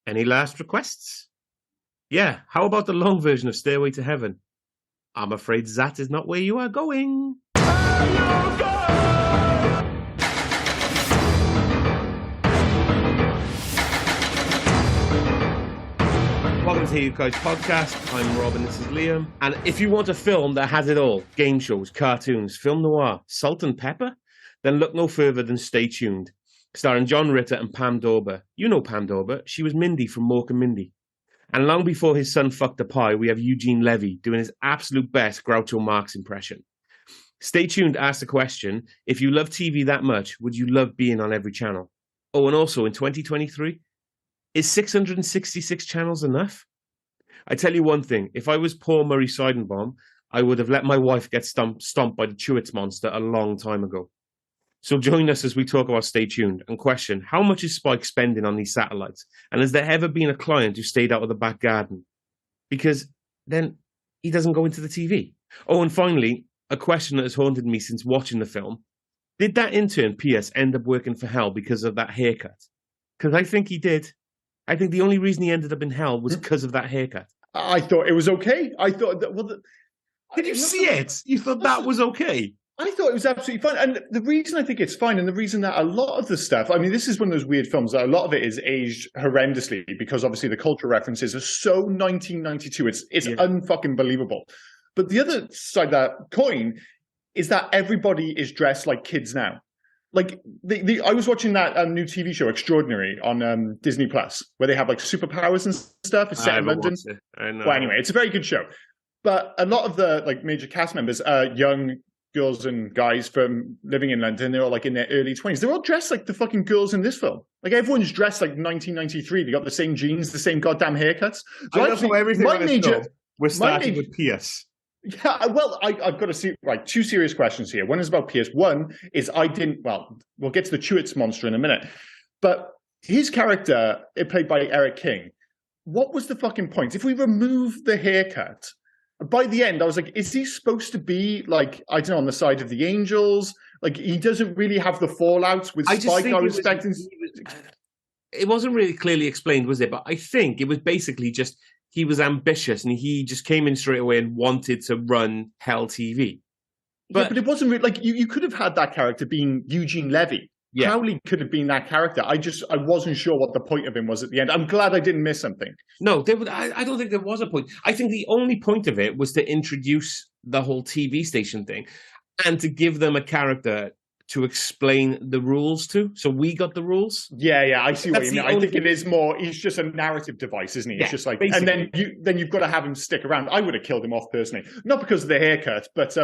Any last requests? Yeah, how about the long version of Stairway to Heaven? I'm afraid that is not where you are going. Welcome to the You Guys podcast. I'm Rob and this is Liam. And if you want a film that has it all, game shows, cartoons, film noir, salt and pepper, then look no further than Stay Tuned. Starring John Ritter and Pam Dawber. You know Pam Dawber. She was Mindy from Mork and Mindy. And long before his son fucked a pie, we have Eugene Levy doing his absolute best Groucho Marx impression. Stay Tuned asks the question, if you love TV that much, would you love being on every channel? Oh, and also in 2023, is 666 channels enough? I tell you one thing, if I was poor Murray Seidenbaum, I would have let my wife get stomped by the Chewits monster a long time ago. So join us as we talk about Stay Tuned and question, how much is Spike spending on these satellites? And has there ever been a client who stayed out of the back garden? Because then he doesn't go into the TV. Oh, and finally, a question that has haunted me since watching the film. Did that intern, Pierce, end up working for hell because of that haircut? Because I think he did. I think the only reason he ended up in hell was because of that haircut. I thought it was okay. I thought that, did you see it? You thought that was okay? I thought it was absolutely fine. And the reason I think it's fine, and the reason that a lot of the stuff, I mean, this is one of those weird films that a lot of it is aged horrendously because obviously the cultural references are so 1992. It's unfucking believable. But the other side of that coin is that everybody is dressed like kids now. Like I was watching that new TV show Extraordinary on Disney Plus, where they have like superpowers and stuff. It's set in London. I know. Well, anyway, it's a very good show. But a lot of the like major cast members are young girls and guys from living in London. They're all like in their early 20s. They're all dressed like the fucking girls in this film. Like everyone's dressed like 1993. They got the same jeans, the same goddamn haircuts. So I love how everything on this film was starting with Pierce. Yeah, well, I've got to see, like, two serious questions here. One is about Pierce. One is we'll get to the Chewits monster in a minute. But his character, played by Eric King, what was the fucking point? If we remove the haircut, by the end, I was like, is he supposed to be, like, I don't know, on the side of the angels? Like, he doesn't really have the fallouts with Spike. I was expecting... It wasn't really clearly explained, was it? But I think it was basically just... He was ambitious and he just came in straight away and wanted to run Hell TV. But it wasn't really, like, you could have had that character being Eugene Levy. Yeah. Crowley could have been that character. I wasn't sure what the point of him was at the end. I'm glad I didn't miss something. No, I don't think there was a point. I think the only point of it was to introduce the whole TV station thing and to give them a character to explain the rules to. So we got the rules. Yeah, I see what you mean. I think it is more, he's just a narrative device, isn't he? It's just like, basically. And then you've got to have him stick around. I would have killed him off personally. Not because of the haircut, but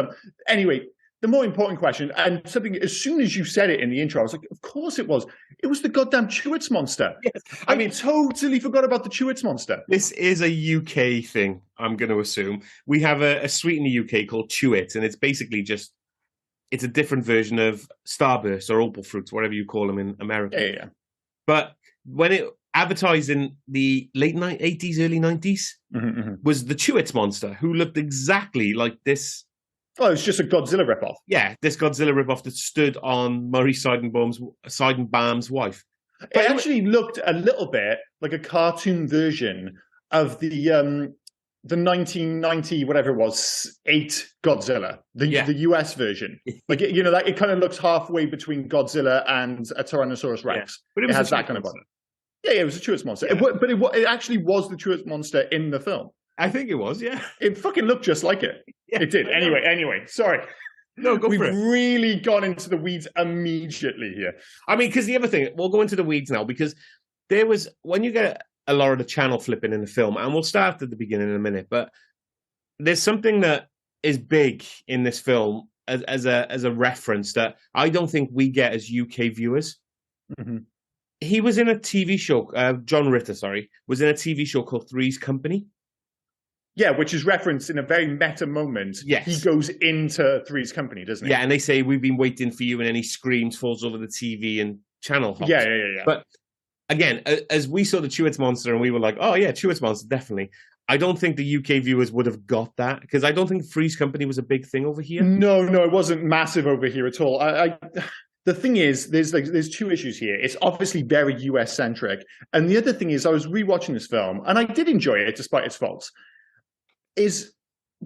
anyway, the more important question, and something, as soon as you said it in the intro, I was like, of course it was. It was the goddamn Chewits monster. Yes. I mean, totally forgot about the Chewits monster. This is a UK thing, I'm going to assume. We have a sweet in the UK called Chewit, and it's basically just, it's a different version of Starburst or Opal Fruits, whatever you call them in America. Yeah. But when it advertised in the late 80s, early 90s, was the Chewits monster, who looked exactly like this. Oh, it's just a Godzilla ripoff. Yeah, this Godzilla ripoff that stood on Murray Seidenbaum's wife. But it actually looked a little bit like a cartoon version of the 1990, whatever it was, 8 Godzilla, the US version. Like, that it kind of looks halfway between Godzilla and a Tyrannosaurus Rex. Yeah. But it has that kind of body. Yeah, it was a Chewits monster. Yeah. But it actually was the Chewits monster in the film. I think it was, yeah. It fucking looked just like it. Yeah, it did. Anyway, sorry. No, go for it. We've really gone into the weeds immediately here. I mean, because the other thing, we'll go into the weeds now, because there was, when you get a lot of the channel flipping in the film, and we'll start at the beginning in a minute, but there's something that is big in this film as a reference that I don't think we get as UK viewers. Mm-hmm. He was in a TV show, John Ritter, was in a TV show called Three's Company. Yeah, which is referenced in a very meta moment. Yes. He goes into Three's Company, doesn't he? Yeah, and they say, we've been waiting for you, and then he screams, falls over the TV, and channel hops. Yeah. But again, as we saw the Chewits monster, and we were like, oh yeah, Chewits monster, definitely. I don't think the UK viewers would have got that, because I don't think Three's Company was a big thing over here. No, it wasn't massive over here at all. the thing is, there's two issues here. It's obviously very US centric, and the other thing is, I was rewatching this film, and I did enjoy it despite its faults.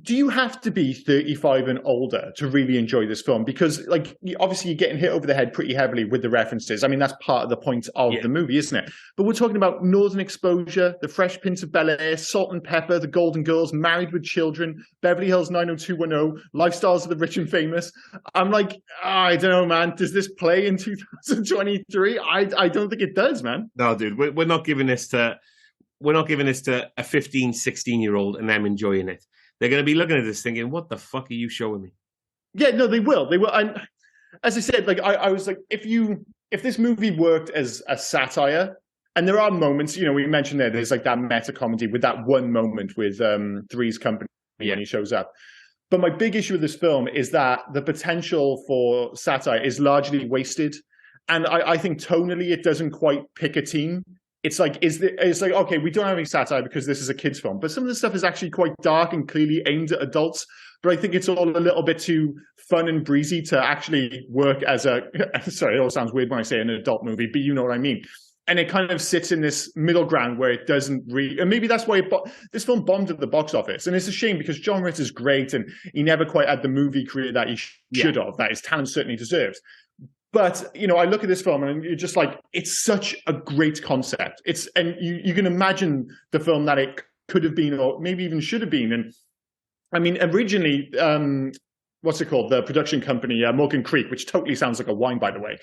Do you have to be 35 and older to really enjoy this film? Because, like, obviously you're getting hit over the head pretty heavily with the references. I mean, that's part of the point of the movie, isn't it? But we're talking about Northern Exposure, The Fresh Prince of Bel-Air, Salt and Pepper, The Golden Girls, Married with Children, Beverly Hills 90210, Lifestyles of the Rich and Famous. I'm like, I don't know, man. Does this play in 2023? I don't think it does, man. No, dude, we're not giving this to a 15, 16-year-old and them enjoying it. They're going to be looking at this thinking, what the fuck are you showing me? Yeah, no, they will. They will. And as I said, like, I was like, if this movie worked as a satire, and there are moments, you know, we mentioned there's like that meta comedy with that one moment with Three's Company when he shows up. But my big issue with this film is that the potential for satire is largely wasted. And I think tonally it doesn't quite pick a team. It's like, okay, we don't have any satire because this is a kid's film, but some of the stuff is actually quite dark and clearly aimed at adults. But I think it's all a little bit too fun and breezy to actually work as sorry, it all sounds weird when I say an adult movie, but you know what I mean. And it kind of sits in this middle ground where it doesn't really, and maybe that's why this film bombed at the box office. And it's a shame because John Ritter's great and he never quite had the movie career that he should have, that his talent certainly deserves. But, you know, I look at this film and you're just like, it's such a great concept. And you can imagine the film that it could have been, or maybe even should have been. And I mean, originally, what's it called? The production company, Morgan Creek, which totally sounds like a wine, by the way.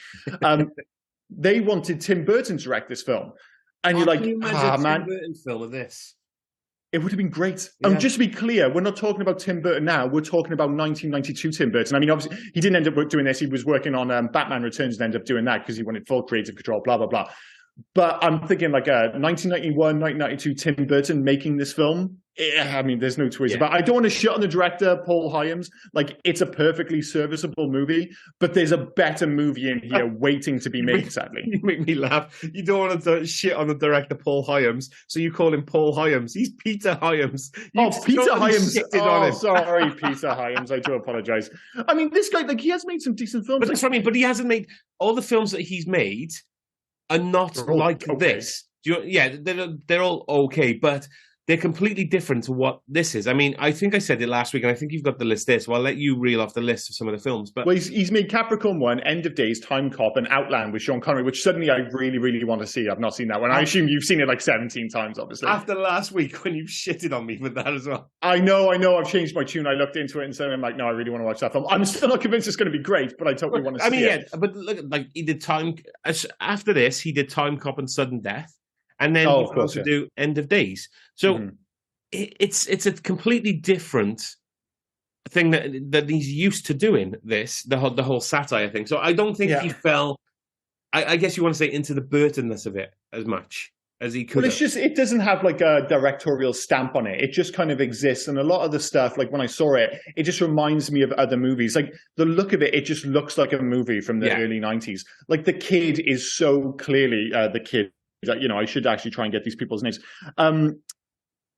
They wanted Tim Burton to direct this film. And you're like, man. Tim Burton film of this. It would have been great. Yeah. And just to be clear, we're not talking about Tim Burton now. We're talking about 1992 Tim Burton. I mean, obviously, he didn't end up doing this. He was working on Batman Returns and ended up doing that because he wanted full creative control, blah, blah, blah. But I'm thinking like 1991, 1992 Tim Burton making this film. I mean, there's no twist about it. I don't want to shit on the director, Paul Hyams. Like, it's a perfectly serviceable movie, but there's a better movie in here waiting to be made, sadly. You make me laugh. You don't want to shit on the director, Paul Hyams, so you call him Paul Hyams. He's Peter Hyams. Peter Hyams. Oh, sorry, Peter Hyams. I do apologize. I mean, this guy, like, he has made some decent films. But that's what I mean. But he hasn't made all the films that he's made are not like this. They're all okay, but they're completely different to what this is. I mean, I think I said it last week, and I think you've got the list there, so I'll let you reel off the list of some of the films. But he's made Capricorn 1, End of Days, Time Cop, and Outland with Sean Connery, which suddenly I really, really want to see. I've not seen that one. I assume you've seen it like 17 times, obviously. After last week when you shitted on me with that as well. I know. I've changed my tune. I looked into it and said, I'm like, no, I really want to watch that film. I'm still not convinced it's going to be great, but I totally want to see it. But look, like, he did after this, he did Time Cop and Sudden Death, and then he also do End of Days. So it's a completely different thing that he's used to doing. The whole satire thing. So I don't think he fell. I guess you want to say into the Burtonness of it as much as he could. Well, it's just, it doesn't have like a directorial stamp on it. It just kind of exists, and a lot of the stuff, like when I saw it, it just reminds me of other movies. Like the look of it, it just looks like a movie from the early 90s. Like the kid is so clearly the kid. You know, I should actually try and get these people's names.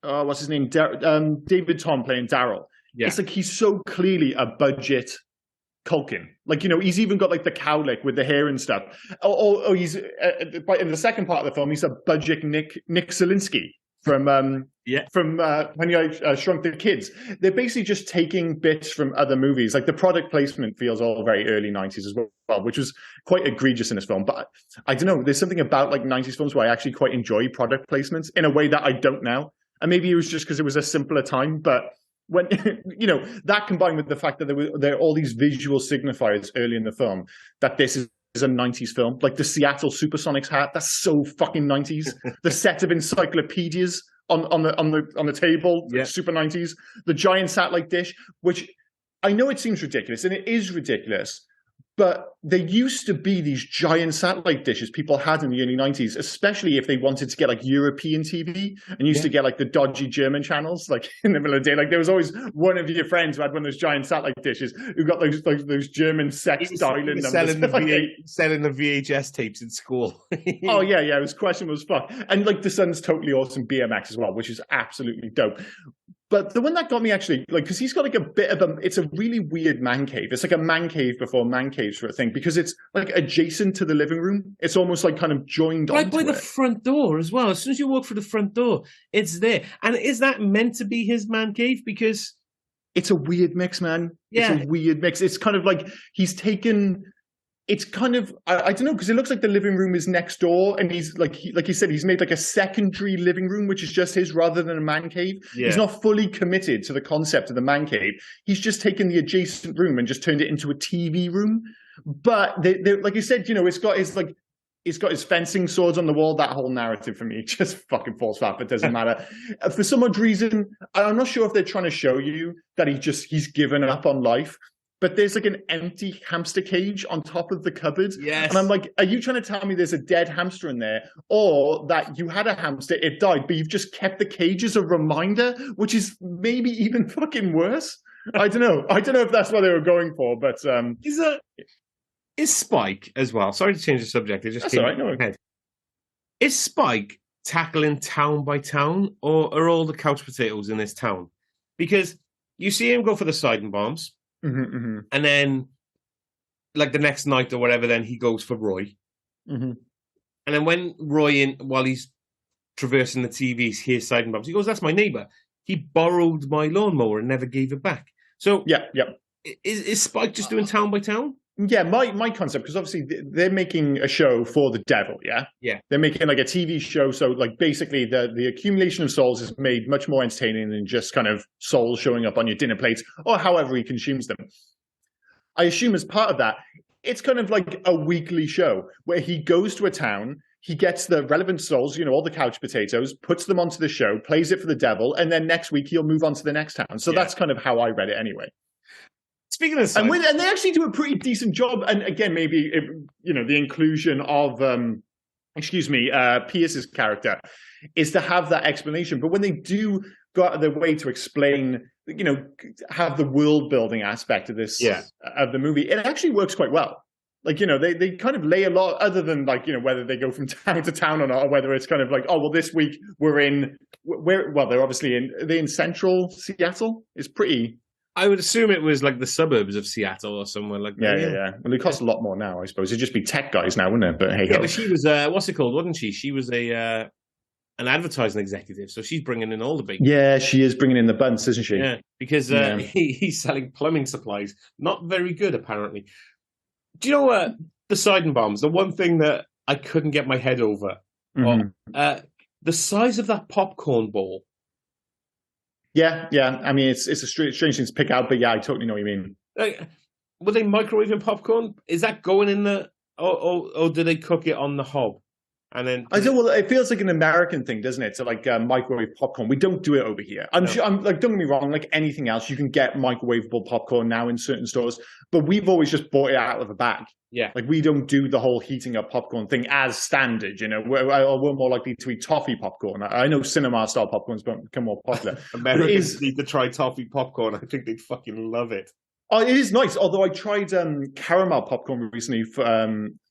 What's his name? David Tom playing Daryl. Yeah. It's like he's so clearly a budget Culkin. Like, you know, he's even got like the cowlick with the hair and stuff. Or he's in the second part of the film, he's a budget Nick Zielinski from When I Shrunk the Kids. They're basically just taking bits from other movies. Like the product placement feels all very early 90s as well, which was quite egregious in this film. But I don't know, there's something about like 90s films where I actually quite enjoy product placements in a way that I don't now. And maybe it was just because it was a simpler time, but when, you know, that combined with the fact that there are all these visual signifiers early in the film, that this is a 90s film. Like the Seattle Supersonics hat, that's so fucking 90s. The set of encyclopedias on the table, super 90s. The giant satellite dish, which I know it seems ridiculous, and it is ridiculous, but there used to be these giant satellite dishes people had in the early 90s, especially if they wanted to get like European TV and used to get like the dodgy German channels, like in the middle of the day. Like there was always one of your friends who had one of those giant satellite dishes who got those German sex dialing numbers. Selling the VHS tapes in school. Oh yeah, it was questionable as fuck. And like the son's totally awesome BMX as well, which is absolutely dope. But the one that got me actually, like, because he's got like a bit of it's a really weird man cave. It's like a man cave before man cave sort of thing, because it's like adjacent to the living room. It's almost like kind of joined right onto by the it. front door as well. As soon as you walk through the front door, it's there. And is that meant to be his man cave? Because it's a weird mix, man. Yeah. It's a weird mix. It's kind of like he's taken. It's kind of I don't know, because it looks like the living room is next door, and he's like you said, he's made like a secondary living room which is just his rather than a man cave. Yeah. He's not fully committed to the concept of the man cave. He's just taken the adjacent room and just turned it into a TV room. But they like you said, you know, it's got his fencing swords on the wall. That whole narrative for me just fucking falls flat, but doesn't matter. For some odd reason, I'm not sure if they're trying to show you that he's given up on life. But there's like an empty hamster cage on top of the cupboard. Yes. And I'm like, are you trying to tell me there's a dead hamster in there? Or that you had a hamster, it died, but you've just kept the cage as a reminder, which is maybe even fucking worse? I don't know. I don't know if that's what they were going for, but... Is Spike as well? Sorry to change the subject. It just That's came all right, no in my head. Is Spike tackling town by town, or are all the couch potatoes in this town? Because you see him go for the siding bombs, and then, like the next night or whatever, then he goes for Roy. And then when Roy, while he's traversing the TVs, hears siding bombs, he goes, "That's my neighbour. He borrowed my lawnmower and never gave it back." So, yeah. Is Spike just doing town by town? Yeah, my concept, because obviously they're making a show for the devil, yeah? Yeah. They're making like a TV show, so like basically the accumulation of souls is made much more entertaining than just kind of souls showing up on your dinner plates or however he consumes them. I assume as part of that, it's kind of like a weekly show where he goes to a town, he gets the relevant souls, you know, all the couch potatoes, puts them onto the show, plays it for the devil, and then next week he'll move on to the next town. So that's kind of how I read it anyway. Speaking of and they actually do a pretty decent job. And again, maybe, you know, the inclusion of, Pierce's character is to have that explanation. But when they do go out of their way to explain, you know, have the world building aspect of this, of the movie, it actually works quite well. Like, you know, they kind of lay a lot, other than like, you know, whether they go from town to town or not, or whether it's kind of like, oh, well, this week they're obviously they're in central Seattle. It's pretty... I would assume it was like the suburbs of Seattle or somewhere like that. Yeah. Well, it costs a lot more now, I suppose. It'd just be tech guys now, wouldn't it? But hey, but she was what's it called, wasn't she? She was an advertising executive, so she's bringing in all the big. Yeah, she is bringing in the bunts, isn't she? Yeah, because he's selling plumbing supplies, not very good apparently. Do you know what? The siding bombs. The one thing that I couldn't get my head over, the size of that popcorn ball. Yeah. I mean, it's a strange thing to pick out, but yeah, I totally know what you mean. Like, were they microwaving popcorn? Is that going in the, or do they cook it on the hob? And then I don't. Well, it feels like an American thing, doesn't it? To like microwave popcorn. We don't do it over here. I'm sure. I'm like, don't get me wrong. Like anything else, you can get microwavable popcorn now in certain stores, but we've always just bought it out of a bag. Yeah, like we don't do the whole heating up popcorn thing as standard. You know, we're more likely to eat toffee popcorn. I know cinema style popcorn's become more popular. Americans need to try toffee popcorn. I think they'd fucking love it. Oh, it is nice. Although I tried caramel popcorn recently,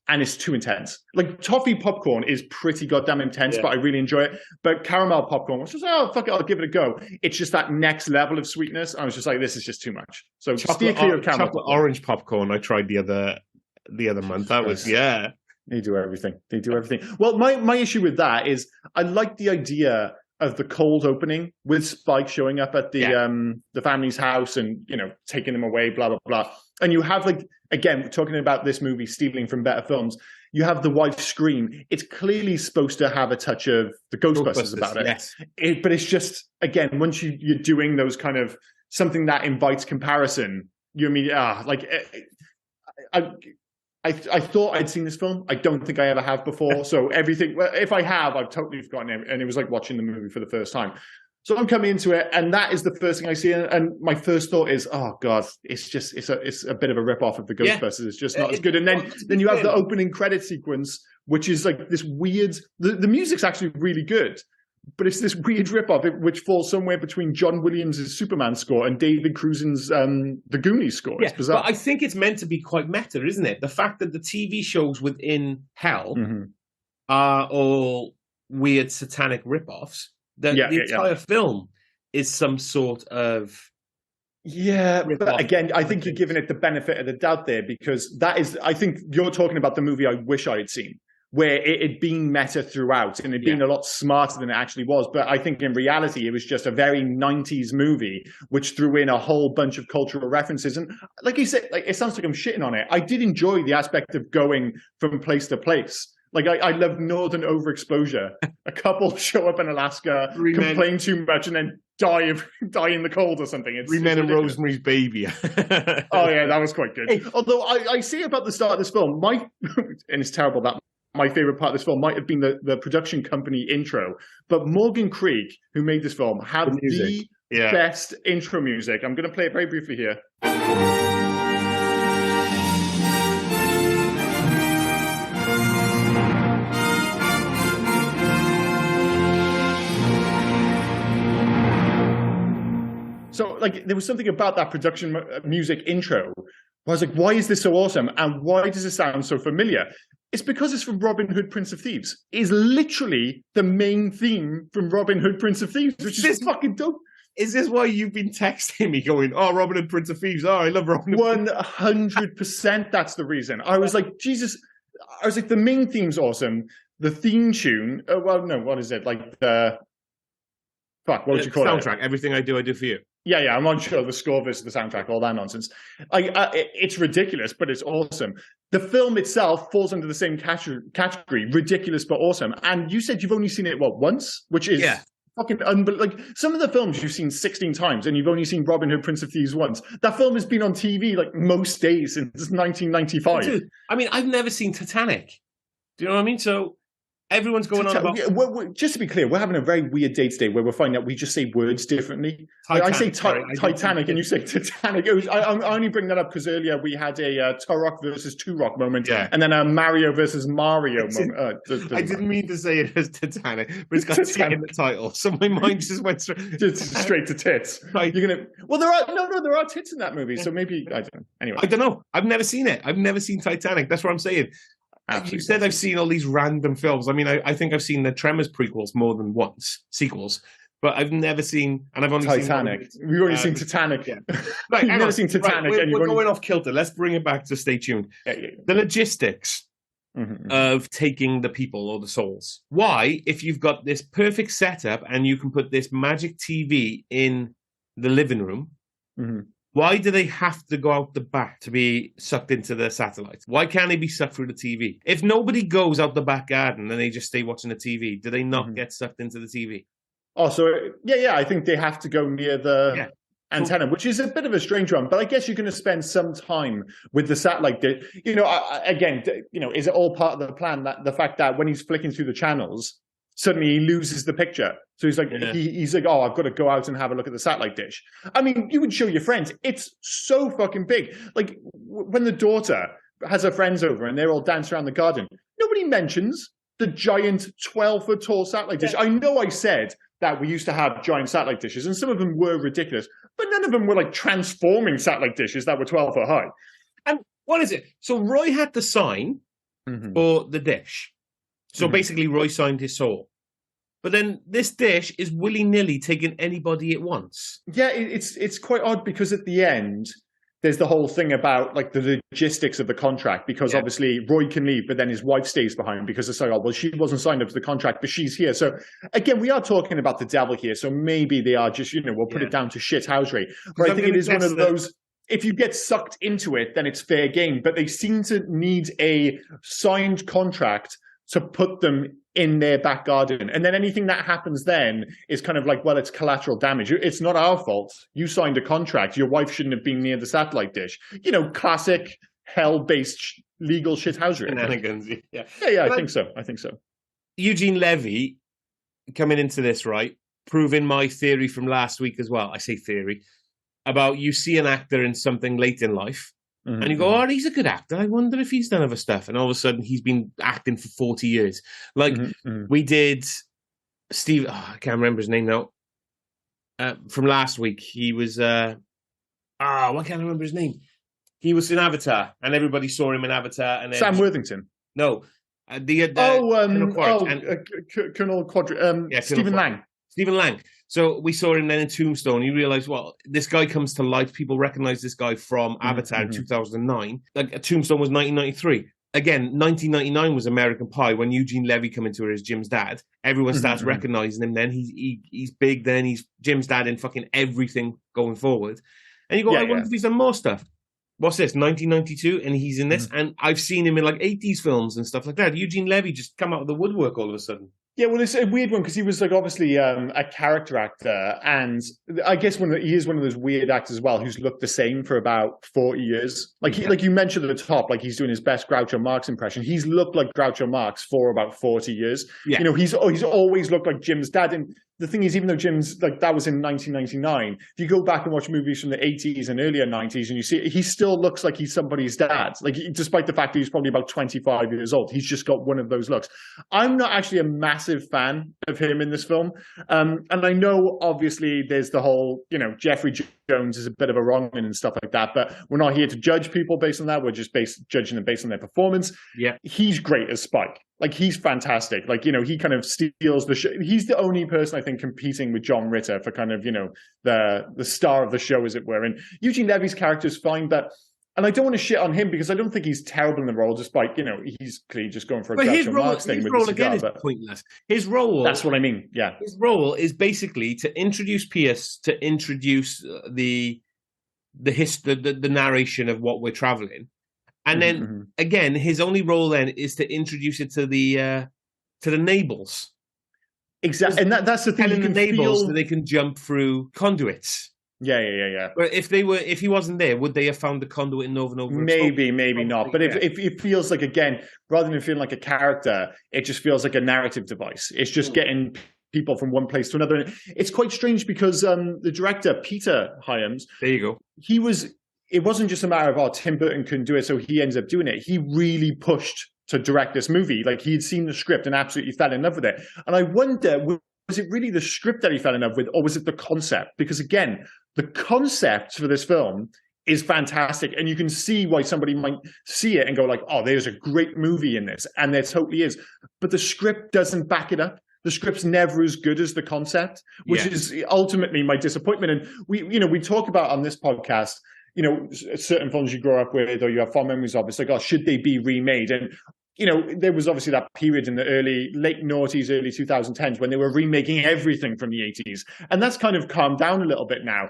and it's too intense. Like toffee popcorn is pretty goddamn intense, but I really enjoy it. But caramel popcorn was just, oh fuck it, I'll give it a go. It's just that next level of sweetness. I was just like, this is just too much. So steer clear of caramel chocolate orange popcorn. I tried the other month. That was They do everything. Well, my issue with that is I like the idea of the cold opening with Spike showing up at the family's house and, you know, taking them away, blah, blah, blah. And you have, like, again, talking about this movie stealing from better films, you have the wife scream. It's clearly supposed to have a touch of the Ghostbusters about it. Yes. But it's just, again, once you're doing those kind of something that invites comparison, you immediately, I thought I'd seen this film. I don't think I ever have before. So everything, if I have, I've totally forgotten it. And it was like watching the movie for the first time. So I'm coming into it, and that is the first thing I see. And my first thought is, oh God, it's a bit of a rip-off of the Ghostbusters. It's just not as good. And then you have the opening credit sequence, which is like this weird, the music's actually really good. But it's this weird rip-off, which falls somewhere between John Williams' Superman score and David Cruisen's The Goonies score. It's bizarre. But I think it's meant to be quite meta, isn't it? The fact that the TV shows within Hell are all weird satanic rip-offs. The entire film is some sort of Yeah, rip but off. again, I think you're giving it the benefit of the doubt there, because that is, I think you're talking about the movie I wish I had seen, where it had been meta throughout and it'd been a lot smarter than it actually was. But I think in reality, it was just a very 90s movie, which threw in a whole bunch of cultural references. And like you said, like, it sounds like I'm shitting on it. I did enjoy the aspect of going from place to place. Like, I love northern overexposure. A couple show up in Alaska, complain too much, and then die in the cold or something. It's Three Men and Rosemary's Baby. Oh yeah, that was quite good. Hey. Although I say about the start of this film, and it's terrible that my favorite part of this film might have been the production company intro, but Morgan Creek, who made this film, had the best intro music. I'm going to play it very briefly here. So, like, there was something about that production music intro where I was like, why is this so awesome? And why does it sound so familiar? It's because it's from Robin Hood, Prince of Thieves. It's literally the main theme from Robin Hood, Prince of Thieves, which is fucking dope. Is this why you've been texting me going, oh, Robin Hood, Prince of Thieves. Oh, I love Robin Hood. 100% that's the reason. I was like, Jesus. I was like, the main theme's awesome. The theme tune, well, no, what is it? Like the... Fuck, what would you call it? Soundtrack. Everything I do for you. Yeah, I'm unsure the score versus the soundtrack, all that nonsense. It's ridiculous, but it's awesome. The film itself falls under the same category, ridiculous but awesome. And you said you've only seen it, once? Which is fucking unbelievable. Like, some of the films you've seen 16 times and you've only seen Robin Hood, Prince of Thieves once. That film has been on TV, like, most days since 1995. Dude, I mean, I've never seen Titanic. Do you know what I mean? So... everyone's going on about... just to be clear, we're having a very weird day today where we're finding out we just say words differently. Titanic, I say Titanic and you say Titanic. I only bring that up because earlier we had a Turok versus Turok moment and then a Mario versus Mario moment. I didn't mean to say it as Titanic, but it's got tit in the title. So my mind just went straight to tits. Right. You're gonna... Well, there are tits in that movie, so maybe... I don't know. Anyway. I don't know. I've never seen it. I've never seen Titanic. That's what I'm saying. Absolutely. You said I've seen all these random films. I mean, I think I've seen the Tremors prequels more than once, sequels, but I've never seen, and I've only Titanic. We've only seen Titanic. Yeah. Right, you've never seen Titanic. Right, we're going off kilter. Let's bring it back to stay tuned. The logistics of taking the people or the souls. Why, if you've got this perfect setup and you can put this magic TV in the living room, why do they have to go out the back to be sucked into the satellite? Why can't they be sucked through the TV? If nobody goes out the back garden and they just stay watching the TV, do they not get sucked into the TV? Oh, so I think they have to go near the antenna, which is a bit of a strange one. But I guess you're going to spend some time with the satellite. You know, again, you know, is it all part of the plan? That the fact that when he's flicking through the channels, suddenly he loses the picture. So he's like, he's like, oh, I've got to go out and have a look at the satellite dish. I mean, you would show your friends. It's so fucking big. Like, when the daughter has her friends over and they're all dancing around the garden, nobody mentions the giant 12-foot tall satellite dish. I know I said that we used to have giant satellite dishes, and some of them were ridiculous, but none of them were like transforming satellite dishes that were 12 foot high. And what is it? So Roy had to sign for the dish. So basically, Roy signed his soul. But then this dish is willy-nilly taking anybody it wants. Yeah, it's quite odd because at the end, there's the whole thing about like the logistics of the contract, because obviously Roy can leave, but then his wife stays behind because it's like, oh, well, she wasn't signed up to the contract, but she's here. So again, we are talking about the devil here. So maybe they are just, you know, we'll put it down to shithousery. But I think it is one of those... If you get sucked into it, then it's fair game. But they seem to need a signed contract to put them in their back garden. And then anything that happens then is kind of like, well, it's collateral damage. It's not our fault. You signed a contract. Your wife shouldn't have been near the satellite dish. You know, classic hell-based legal shithousery. Shenanigans, yeah, I think so. Eugene Levy coming into this, right, proving my theory from last week as well. I say theory. About you see an actor in something late in life, and you go, oh, he's a good actor. I wonder if he's done other stuff. And all of a sudden, he's been acting for 40 years. Like, we did Steve... Oh, I can't remember his name now. From last week, he was... why can't I remember his name? He was in Avatar, and everybody saw him in Avatar. And then Sam Worthington. No. Colonel Quadri... Stephen Lang. Stephen Lang. So we saw him then in Tombstone. You realize, well, this guy comes to life. People recognize this guy from Avatar in 2009. Like Tombstone was 1993. Again, 1999 was American Pie when Eugene Levy come into it as Jim's dad. Everyone starts recognizing him. Then he's big. Then he's Jim's dad in fucking everything going forward. And you go, I wonder if he's done more stuff. What's this? 1992, and he's in this. And I've seen him in like 80s films and stuff like that. Eugene Levy just come out of the woodwork all of a sudden. Yeah, well, it's a weird one because he was like obviously a character actor, and I guess he is one of those weird actors as well who's looked the same for about 40 years. Like like you mentioned at the top, like he's doing his best Groucho Marx impression. He's looked like Groucho Marx for about 40 years. Yeah. You know, he's always looked like Jim's dad. And the thing is, even though Jim's like that was in 1999, if you go back and watch movies from the 80s and earlier 90s, and you see he still looks like he's somebody's dad. Like despite the fact that he's probably about 25 years old, he's just got one of those looks. I'm not actually a massive fan of him in this film, and I know obviously there's the whole, you know, Jeffrey Jones is a bit of a wrong'un and stuff like that, but we're not here to judge people based on that. We're just judging them based on their performance. Yeah, he's great as Spike. Like, he's fantastic. Like, you know, he kind of steals the show. He's the only person, I think, competing with John Ritter for kind of, you know, the star of the show, as it were. And Eugene Levy's character is fine, but, and I don't want to shit on him because I don't think he's terrible in the role, despite, you know, he's clearly just going for a Groucho Marx thing with the cigar. His role again is pointless. His role... That's what I mean, yeah. His role is basically to introduce Pierce, to introduce the narration of what we're traveling. And then again, his only role then is to introduce it to the Nables. Exactly, and that's the thing. Telling the Nables that they can jump through conduits. Yeah. But if he wasn't there, would they have found the conduit in Nova Nova? Maybe not. But if it feels like, again, rather than feeling like a character, it just feels like a narrative device. It's just getting people from one place to another. And it's quite strange because the director Peter Hyams, there you go, it wasn't just a matter of, Tim Burton couldn't do it, so he ends up doing it. He really pushed to direct this movie. Like, he had seen the script and absolutely fell in love with it. And I wonder, was it really the script that he fell in love with, or was it the concept? Because again, the concept for this film is fantastic. And you can see why somebody might see it and go like, oh, there's a great movie in this. And there totally is. But the script doesn't back it up. The script's never as good as the concept, which is ultimately my disappointment. And we talk about on this podcast, you know, certain films you grow up with or you have fond memories of. It's like, oh, should they be remade? And, you know, there was obviously that period in the late noughties, early 2010s when they were remaking everything from the 80s. And that's kind of calmed down a little bit now.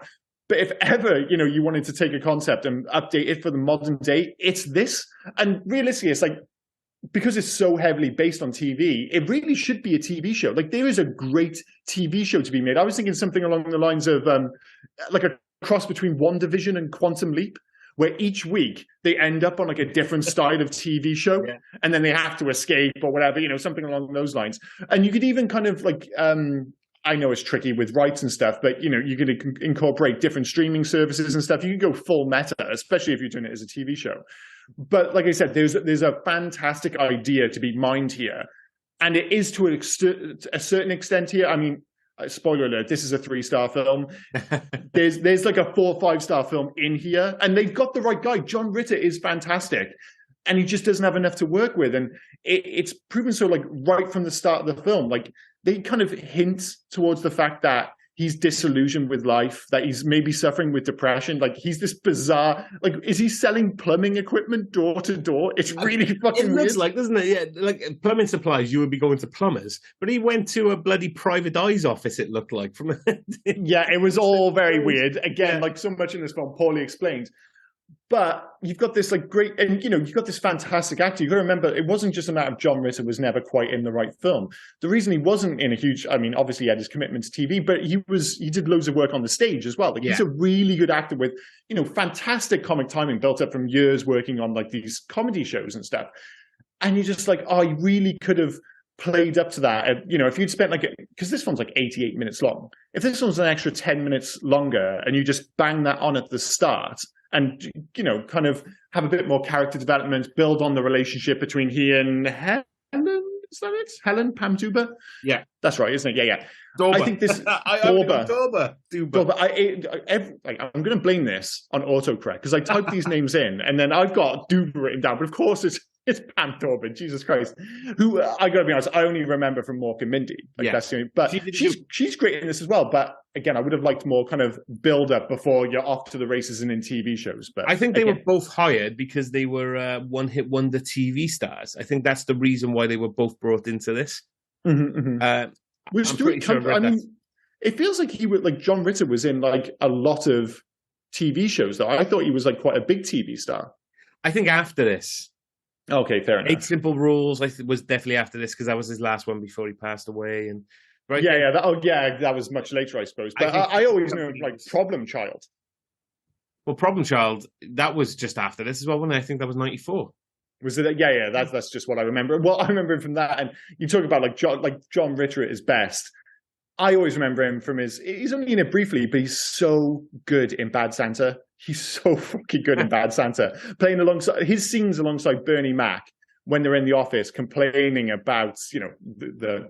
But if ever, you know, you wanted to take a concept and update it for the modern day, it's this. And realistically, it's like, because it's so heavily based on TV, it really should be a TV show. Like, there is a great TV show to be made. I was thinking something along the lines of like a cross between WandaVision and Quantum Leap, where each week they end up on like a different style of TV show, and then they have to escape or whatever, you know, something along those lines. And you could even kind of like, I know it's tricky with rights and stuff, but, you know, you could incorporate different streaming services and stuff. You could go full meta, especially if you're doing it as a TV show. But like I said, there's a fantastic idea to be mined here. And it is to a certain extent here. I mean, spoiler alert, this is a 3-star film. There's like a 4 or 5-star film in here. And they've got the right guy. John Ritter is fantastic. And he just doesn't have enough to work with. And it's proven so, like, right from the start of the film. Like, they kind of hint towards the fact that he's disillusioned with life, that he's maybe suffering with depression. Like, he's this bizarre, like, is he selling plumbing equipment door to door? It's really fucking weird. It looks like, doesn't it? Yeah, like plumbing supplies, you would be going to plumbers. But he went to a bloody private eye's office, it looked like. Yeah, it was all very weird. Again, like so much in this film, poorly explained. But you've got this like great, and you know, you've got this fantastic actor. You've got to remember, it wasn't just a matter of John Ritter was never quite in the right film. The reason he wasn't in a huge, I mean, obviously he had his commitment to TV, but he did loads of work on the stage as well. Like, he's a really good actor with, you know, fantastic comic timing built up from years working on like these comedy shows and stuff. And you're just like, oh, he really could have played up to that. You know, if you'd spent like, because this film's like 88 minutes long. If this one's an extra 10 minutes longer and you just bang that on at the start, and, you know, kind of have a bit more character development, build on the relationship between he and Helen. Is that it? Helen Pamtuba? Yeah. That's right, isn't it? Yeah. Dorba. I think this... Dorba. I'm going to blame this on autocorrect, because I typed these names in, and then I've got Duba written down, but of course it's It's Pam Torben, Jesus Christ. Who I gotta be honest, I only remember from Mork and Mindy. That's the only, but she's great in this as well. But again, I would have liked more kind of build up before you're off to the races and in TV shows. But I think they were both hired because they were one-hit wonder TV stars. I think that's the reason why they were both brought into this. It feels like he would, like, John Ritter was in like a lot of TV shows though. I thought he was like quite a big TV star. I think after this. Okay, fair enough. 8 Simple Rules was definitely after this because that was his last one before he passed away. And right, that was much later, I suppose. But I always knew like Problem Child. Well, Problem Child, that was just after this as well, wasn't it? I think that was 94. Was it? Yeah. That's just what I remember. Well, I remember him from that. And you talk about like John Ritter at his best. I always remember him from he's only in it briefly, but he's so good in Bad Santa. He's so fucking good in Bad Santa. Playing alongside his scenes alongside Bernie Mac when they're in the office complaining about, you know, the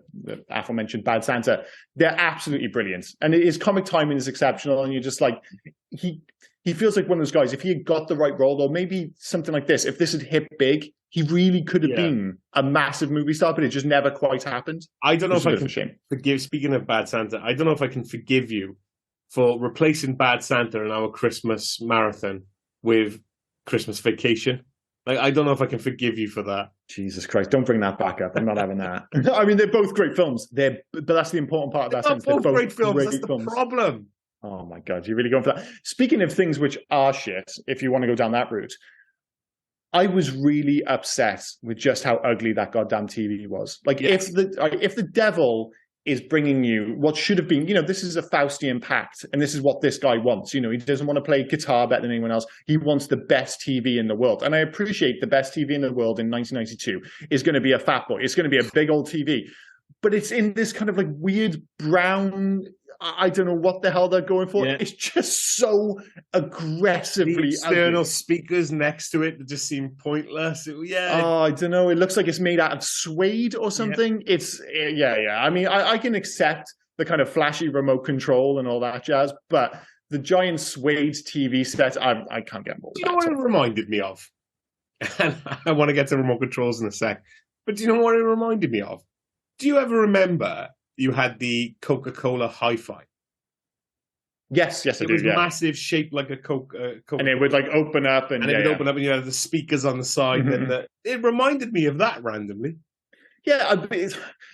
aforementioned Bad Santa. They're absolutely brilliant. And his comic timing is exceptional. And you're just like, he feels like one of those guys, if he had got the right role, or maybe something like this, if this had hit big, he really could have been a massive movie star, but it just never quite happened. I don't know if I can forgive, speaking of Bad Santa, I don't know if I can forgive you for replacing Bad Santa in our Christmas marathon with Christmas Vacation. Like, I don't know if I can forgive you for that. Jesus Christ, don't bring that back up. I'm not having that. I mean, they're both great films. But that's the important part of that sentence. They're both great films. That's the problem. Oh my God, you're really going for that. Speaking of things which are shit, if you want to go down that route, I was really upset with just how ugly that goddamn TV was. Like, if the devil is bringing you what should have been, you know, this is a Faustian pact, and this is what this guy wants. You know, he doesn't want to play guitar better than anyone else. He wants the best TV in the world. And I appreciate the best TV in the world in 1992 is going to be a fat boy. It's going to be a big old TV. But it's in this kind of like weird brown, I don't know what the hell they're going for. Yeah. It's just so aggressively the external speakers next to it that just seem pointless. Oh, I don't know. It looks like it's made out of suede or something. Yeah. It's I mean, I can accept the kind of flashy remote control and all that jazz, but the giant suede TV set, I can't get more. Do you know what it reminded me of? And I want to get to remote controls in a sec, but do you know what it reminded me of? Do you ever remember you had the Coca-Cola Hi-Fi? Yes, I do. It was massive, shaped like a Coke. And it would like open up. And it would open up and you had the speakers on the side. Mm-hmm. And it reminded me of that randomly. Yeah,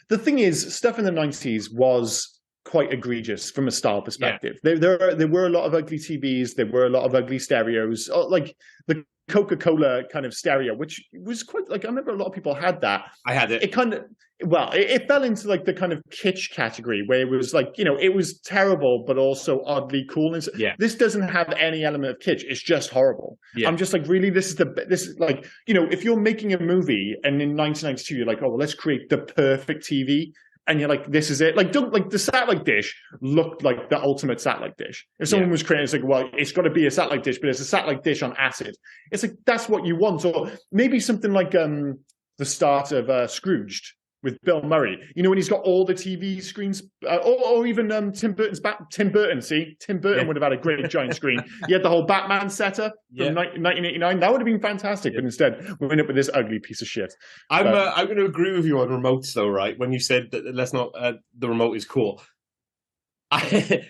the thing is, stuff in the 90s was quite egregious from a style perspective. Yeah. There were a lot of ugly TVs. There were a lot of ugly stereos. Like the Coca-Cola kind of stereo, which was quite like, I remember a lot of people had that. I had it. It kind of, it fell into like the kind of kitsch category where it was like, you know, it was terrible, but also oddly cool. And this doesn't have any element of kitsch. It's just horrible. Yeah. I'm just like, really, this is like, you know, if you're making a movie and in 1992, you're like, oh, well, let's create the perfect TV. And you're like, this is it. Like, the satellite dish looked like the ultimate satellite dish. If someone was creating, it's like, well, it's got to be a satellite dish, but it's a satellite dish on acid. It's like, that's what you want. Or maybe something like the start of Scrooged with Bill Murray. You know, when he's got all the TV screens, or even Tim Burton. See, Tim Burton would have had a great giant screen. He had the whole Batman setup from 1989. That would have been fantastic. But instead, we went up with this ugly piece of shit. I'm going to agree with you on remotes, though, right? When you said that the remote is cool. Let's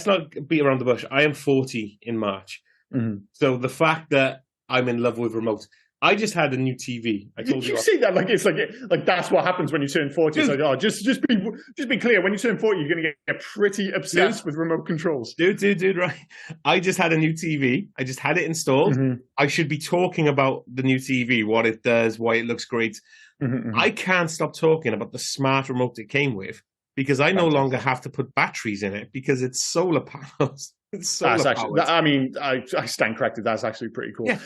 not beat around the bush. I am 40 in March. Mm-hmm. So the fact that I'm in love with remotes. I just had a new TV. I told you. You say that like it's like that's what happens when you turn 40. It's like, oh, just be clear. When you turn 40, you're going to get pretty obsessed with remote controls. Dude, right? I just had a new TV. I just had it installed. Mm-hmm. I should be talking about the new TV, what it does, why it looks great. Mm-hmm. I can't stop talking about the smart remote it came with because I no longer have to put batteries in it because it's solar panels. It's solar powered. I mean, I stand corrected. That's actually pretty cool. Yeah,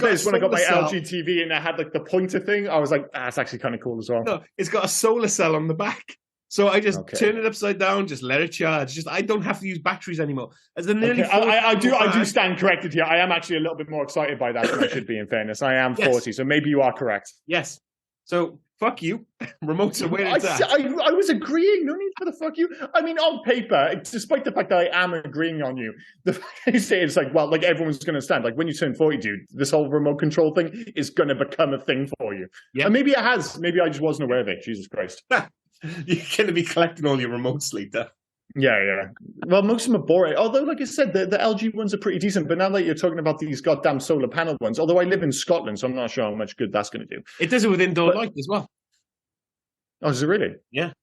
when I got my LG TV and I had like the pointer thing, I was like, that's actually kind of cool as well. No, it's got a solar cell on the back. So I just turn it upside down, just let it charge. I don't have to use batteries anymore. As I do stand corrected here. I am actually a little bit more excited by that than I should be, in fairness. I am 40, so maybe you are correct. Yes. So fuck you. Remotes are where it's at. I was agreeing. No need for the fuck you. I mean, on paper, despite the fact that I am agreeing on you, the fact that you say it's like, well, like everyone's going to stand. Like when you turn 40, dude, this whole remote control thing is going to become a thing for you. Yeah. And maybe it has. Maybe I just wasn't aware of it. Jesus Christ. You're going to be collecting all your remotes later. Yeah. Well, most of them are boring. Although, like I said, the LG ones are pretty decent. But now that you're talking about these goddamn solar panel ones, although I live in Scotland, so I'm not sure how much good that's going to do. It does it with indoor light as well. Oh, is it really? Yeah.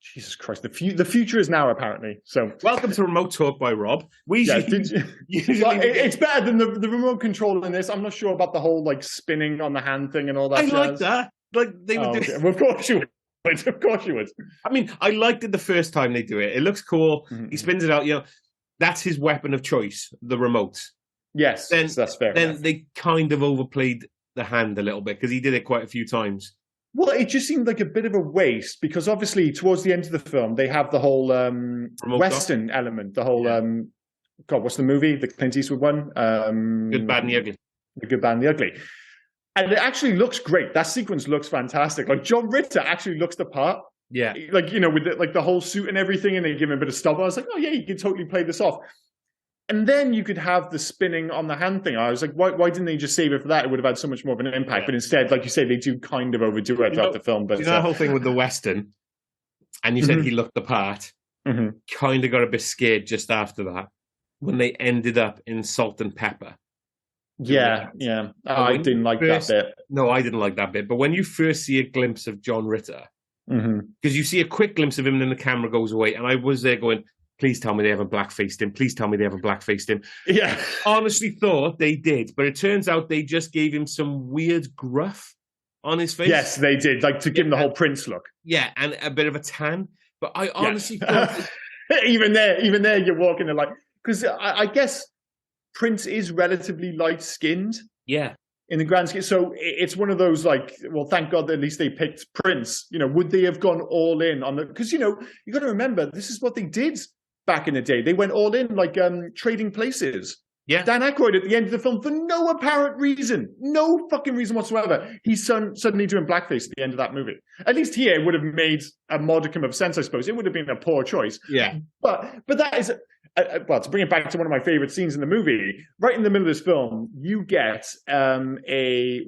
Jesus Christ. The future is now, apparently. So, welcome to Remote Talk by Rob. It's better than the remote control in this. I'm not sure about the whole like spinning on the hand thing and all that. I like that. Like they would do. Okay. Well, of course you would. Of course you would. I mean, I liked it the first time they do it. It looks cool. Mm-hmm. He spins it out. You know, that's his weapon of choice, the remote. Yes, that's fair. Then they kind of overplayed the hand a little bit because he did it quite a few times. Well, it just seemed like a bit of a waste because obviously towards the end of the film, they have the whole Western element, the whole, God, what's the movie? The Clint Eastwood one? Good, Bad and the Ugly. The Good, Bad and the Ugly. And it actually looks great. That sequence looks fantastic. Like John Ritter actually looks the part. Yeah. Like, you know, with the whole suit and everything, and they give him a bit of stuff. I was like, oh yeah, you can totally play this off. And then you could have the spinning on the hand thing. I was like, why didn't they just save it for that? It would have had so much more of an impact. Yeah. But instead, like you say, they do kind of overdo it throughout the film. But that whole thing with the Western, and you said he looked the part, kind of got a bit scared just after that when they ended up in Salt and Pepper. Yeah. I didn't like that bit. No, I didn't like that bit. But when you first see a glimpse of John Ritter, because you see a quick glimpse of him and then the camera goes away, and I was there going, please tell me they haven't blackfaced him. Please tell me they haven't blackfaced him. Yeah. Honestly thought they did, but it turns out they just gave him some weird gruff on his face. Yes, they did, like to give him the whole Prince look. Yeah, and a bit of a tan. But I honestly thought... even there, you're walking in like... Because I guess Prince is relatively light-skinned. Yeah. In the grand scheme. So it's one of those like, well, thank God that at least they picked Prince. You know, would they have gone all in on the... Because, you know, you got to remember, this is what they did back in the day. They went all in, like Trading Places. Yeah. Dan Aykroyd at the end of the film, for no apparent reason, no fucking reason whatsoever, he's suddenly doing blackface at the end of that movie. At least here, it would have made a modicum of sense, I suppose. It would have been a poor choice. Yeah. But that is... well, to bring it back to one of my favorite scenes in the movie, right in the middle of this film, you get a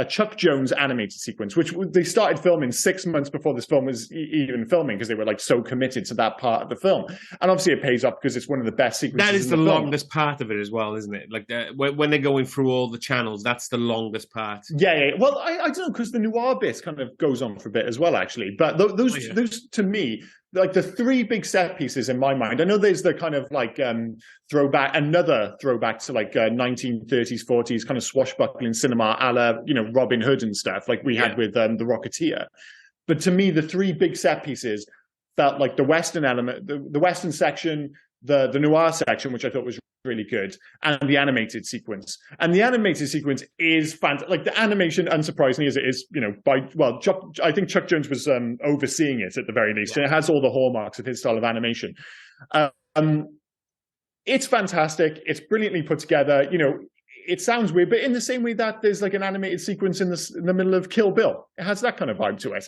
Chuck Jones animated sequence, which they started filming 6 months before this film was even filming because they were like so committed to that part of the film. And obviously it pays off because it's one of the best sequences. That is the longest part of it as well, isn't it? Like when they're going through all the channels, that's the longest part. Yeah. Well, I don't know, because the noir bit kind of goes on for a bit as well, actually. But those to me, like the three big set pieces in my mind. I know there's the kind of like another throwback to like 1930s, 40s kind of swashbuckling cinema, a la, you know, Robin Hood and stuff like we had with The Rocketeer. But to me, the three big set pieces felt like the Western element, the Western section, the noir section, which I thought was really good, and the animated sequence. And the animated sequence is fantastic. Like the animation, unsurprisingly as it is, you know, I think Chuck Jones was overseeing it at the very least. Yeah. And it has all the hallmarks of his style of animation. It's fantastic. It's brilliantly put together. You know, it sounds weird, but in the same way that there's like an animated sequence in the middle of Kill Bill, it has that kind of vibe to it.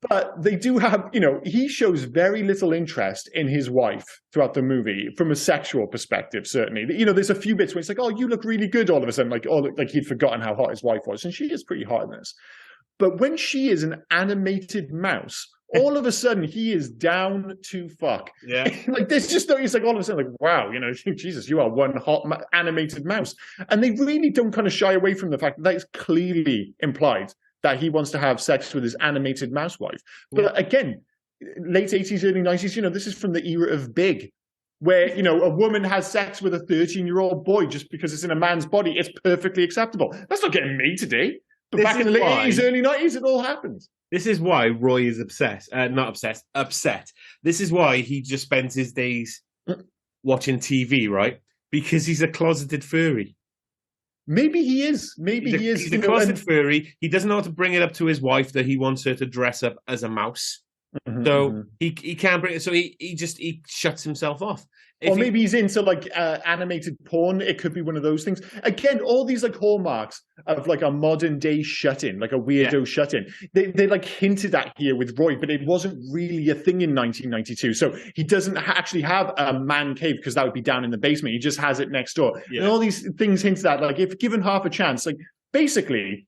But they do have, you know, he shows very little interest in his wife throughout the movie from a sexual perspective, certainly. You know, there's a few bits where it's like, oh, you look really good all of a sudden, like he'd forgotten how hot his wife was. And she is pretty hot in this. But when she is an animated mouse, all of a sudden he is down to fuck. Yeah. Like there's just no, he's like all of a sudden like, wow, you know, Jesus, you are one hot animated mouse. And they really don't kind of shy away from the fact that is clearly implied that he wants to have sex with his animated mouse wife. But again, late 80s, early 90s, you know, this is from the era of Big, where, you know, a woman has sex with a 13-year-old boy just because it's in a man's body. It's perfectly acceptable. That's not getting made today. But back in the late 80s, early 90s, it all happened. This is why Roy is upset. This is why he just spends his days watching TV, right? Because he's a closeted furry. Maybe he is. He is. He's a closeted furry. He doesn't know how to bring it up to his wife that he wants her to dress up as a mouse. So he can't bring it. So he shuts himself off. Or maybe he's into like animated porn. It could be one of those things. Again, all these like hallmarks of like a modern day shut-in, like a weirdo shut-in. They like hinted at here with Roy, but it wasn't really a thing in 1992. So he doesn't actually have a man cave because that would be down in the basement. He just has it next door. And all these things hinted at, like if given half a chance, like basically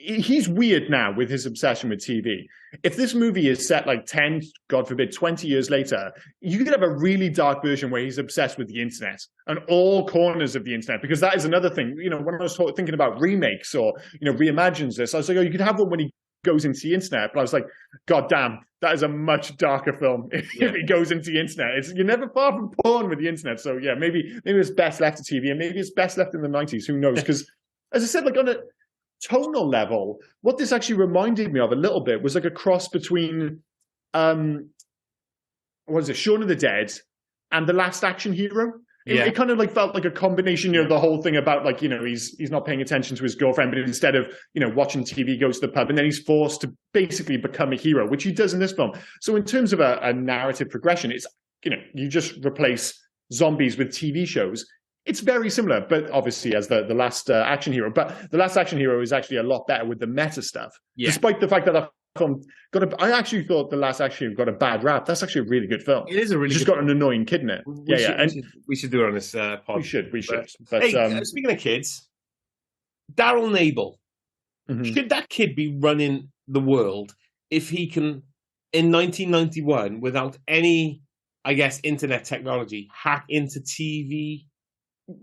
he's weird now with his obsession with TV. If this movie is set like 10, God forbid, 20 years later, you could have a really dark version where he's obsessed with the internet and all corners of the internet, because that is another thing. You know, when I was thinking about remakes or, you know, reimagines this, I was like, oh, you could have one when he goes into the internet. But I was like, God damn, that is a much darker film if he goes into the internet. You're never far from porn with the internet. So yeah, maybe it's best left to TV, and maybe it's best left in the 90s. Who knows? Because as I said, like on a tonal level, what this actually reminded me of a little bit was like a cross between what is it, Shaun of the Dead and The Last Action Hero. It kind of like felt like a combination of the whole thing about like, you know, he's not paying attention to his girlfriend, but instead of, you know, watching TV, goes to the pub, and then he's forced to basically become a hero, which he does in this film. So in terms of a narrative progression, it's, you know, you just replace zombies with TV shows. It's very similar, but obviously as the Last Action Hero. But The Last Action Hero is actually a lot better with the meta stuff. Despite the fact that film I actually thought The Last Action Hero got a bad rap. That's actually a really good film. It is a really just got an annoying kid in it. We should do it on this pod. We should. But, hey, speaking of kids, Daryl Nabel. Should that kid be running the world if he can, in 1991, without any, I guess, internet technology, hack into TV?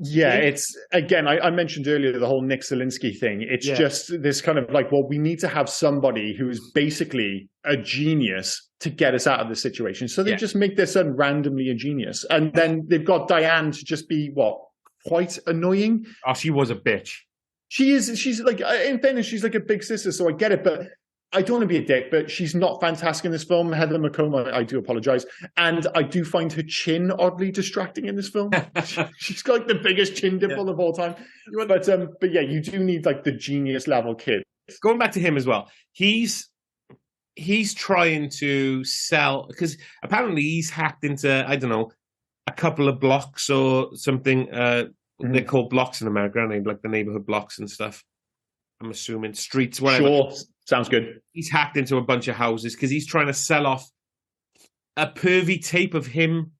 Yeah, it's, again, I mentioned earlier the whole Nick Zelinsky thing. It's just this kind of like, well, we need to have somebody who is basically a genius to get us out of the situation. So they just make their son randomly a genius. And then they've got Diane to just be, quite annoying. Oh, she was a bitch. She's like, in fairness, she's like a big sister, so I get it, but I don't want to be a dick, but she's not fantastic in this film. Heather McComb, I do apologize. And I do find her chin oddly distracting in this film. She's got like the biggest chin dimple of all time. But yeah, you do need like the genius level kid. Going back to him as well, he's trying to sell, because apparently he's hacked into, I don't know, a couple of blocks or something. They're called blocks in America, aren't they? Like the neighborhood blocks and stuff. I'm assuming streets, whatever. Sure. Sounds good. He's hacked into a bunch of houses because he's trying to sell off a pervy tape of him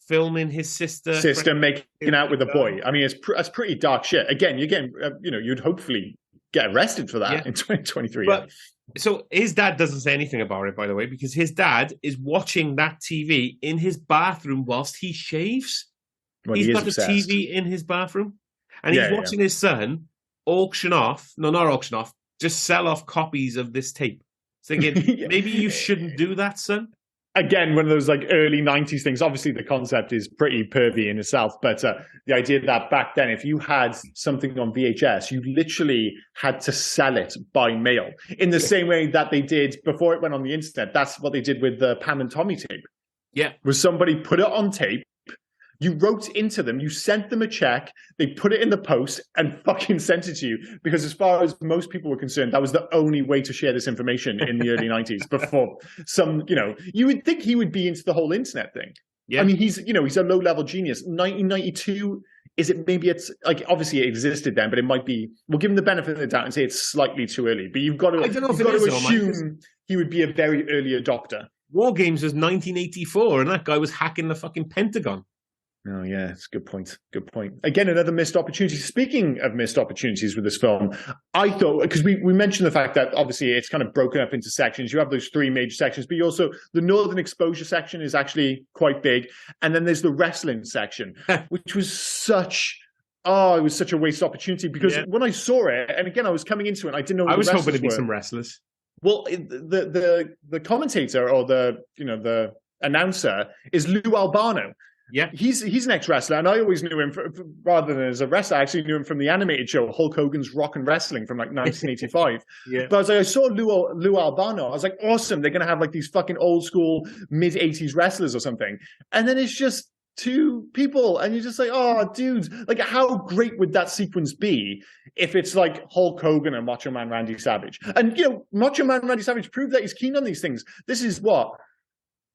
filming his sister making out with a boy. I mean, that's pretty dark shit. Again, you'd hopefully get arrested for that in 2023. But, so his dad doesn't say anything about it, by the way, because his dad is watching that TV in his bathroom whilst he shaves. Well, he's got the TV in his bathroom, and he's watching his son just sell off copies of this tape. Thinking, maybe you shouldn't do that, son. Again, one of those like early 90s things. Obviously, the concept is pretty pervy in itself, but the idea that back then, if you had something on VHS, you literally had to sell it by mail in the same way that they did before it went on the internet. That's what they did with the Pam and Tommy tape. Yeah. Where somebody put it on tape, you wrote into them, you sent them a check, they put it in the post and fucking sent it to you. Because as far as most people were concerned, that was the only way to share this information in the early 90s before you would think he would be into the whole internet thing. Yeah. I mean, he's a low-level genius. 1992, it's like, obviously it existed then, but it might be, we'll give him the benefit of the doubt and say it's slightly too early. But you've got to assume he would be a very early adopter. War Games was 1984 and that guy was hacking the fucking Pentagon. Oh, yeah, it's a good point. Good point. Again, another missed opportunity. Speaking of missed opportunities with this film, I thought, because we mentioned the fact that obviously it's kind of broken up into sections. You have those three major sections, but you also, the Northern Exposure section is actually quite big. And then there's the wrestling section, which was such a waste opportunity because when I saw it, and again, I was coming into it, I didn't know what I was hoping to be some wrestlers. Well, the commentator or the announcer is Lou Albano. Yeah, he's an ex-wrestler, and I always knew him rather than as a wrestler. I actually knew him from the animated show Hulk Hogan's Rock and Wrestling from like 1985. But I saw Lou Albano. I was like, awesome! They're gonna have like these fucking old school mid-80s wrestlers or something. And then it's just two people, and you're just like, oh, dude, like, how great would that sequence be if it's like Hulk Hogan and Macho Man Randy Savage? And, Macho Man Randy Savage proved that he's keen on these things. This is what,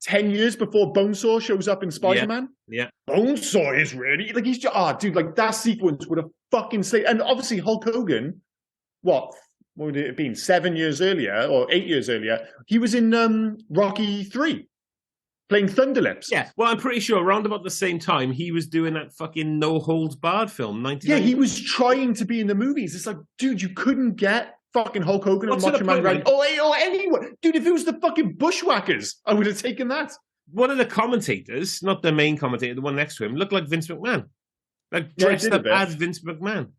10 years before Bonesaw shows up in Spider-Man? Yeah. Bonesaw is ready. Like, he's just, dude, like, that sequence would have fucking slayed. And obviously, Hulk Hogan, what would it have been, 7 years earlier or 8 years earlier? He was in Rocky 3. Playing Thunderlips. Yeah, well, I'm pretty sure around about the same time he was doing that fucking No Holds Barred film. Yeah, he was trying to be in the movies. It's like, dude, you couldn't get fucking Hulk Hogan and Macho Man Randy. Oh, anyone. Dude, if it was the fucking Bushwhackers, I would have taken that. One of the commentators, not the main commentator, the one next to him, looked like Vince McMahon. Like, dressed up as Vince McMahon.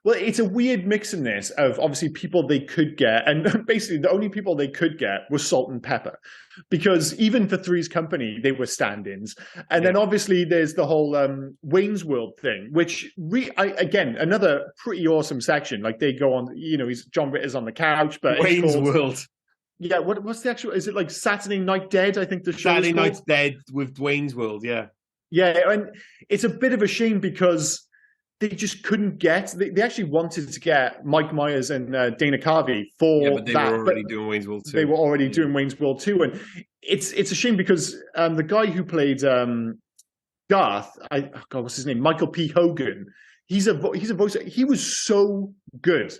Well, it's a weird mix in this of obviously people they could get, and basically the only people they could get was Salt and Pepper, because even for Three's Company, they were stand-ins. And then obviously there's the whole Wayne's World thing, which, again, another pretty awesome section. Like they go on, John Ritter's on the couch, but Wayne's World. Yeah, what's the actual, is it like Saturday Night Dead, I think the show Saturday Night Dead with Wayne's World, yeah. Yeah, and it's a bit of a shame because they just couldn't get. They actually wanted to get Mike Myers and Dana Carvey for but they were already doing Wayne's World 2. They were already doing Wayne's World 2, and it's a shame because the guy who played Garth, what's his name? Michael P. Hogan. He's a voice. He was so good.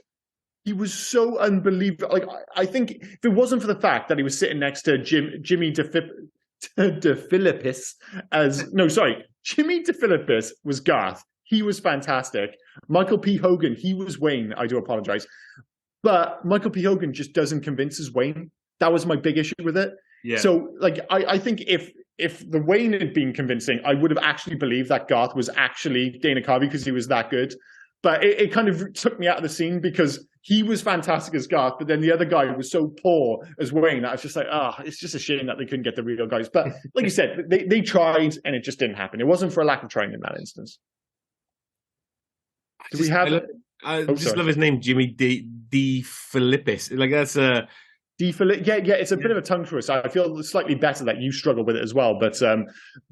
He was so unbelievable. Like I think if it wasn't for the fact that he was sitting next to Jimmy DeFilippis Jimmy DeFilippis was Garth. He was fantastic. Michael P. Hogan, he was Wayne. I do apologize. But Michael P. Hogan just doesn't convince as Wayne. That was my big issue with it. Yeah. So, like, I think if the Wayne had been convincing, I would have actually believed that Garth was actually Dana Carvey because he was that good. But it kind of took me out of the scene because he was fantastic as Garth, but then the other guy was so poor as Wayne. I was just like, it's just a shame that they couldn't get the real guys. But like you said, they tried and it just didn't happen. It wasn't for a lack of trying in that instance. Do we have? I just love his name, Jimmy DeFilippis. Like that's a yeah. It's a bit of a tongue twister. I feel slightly better that you struggle with it as well. But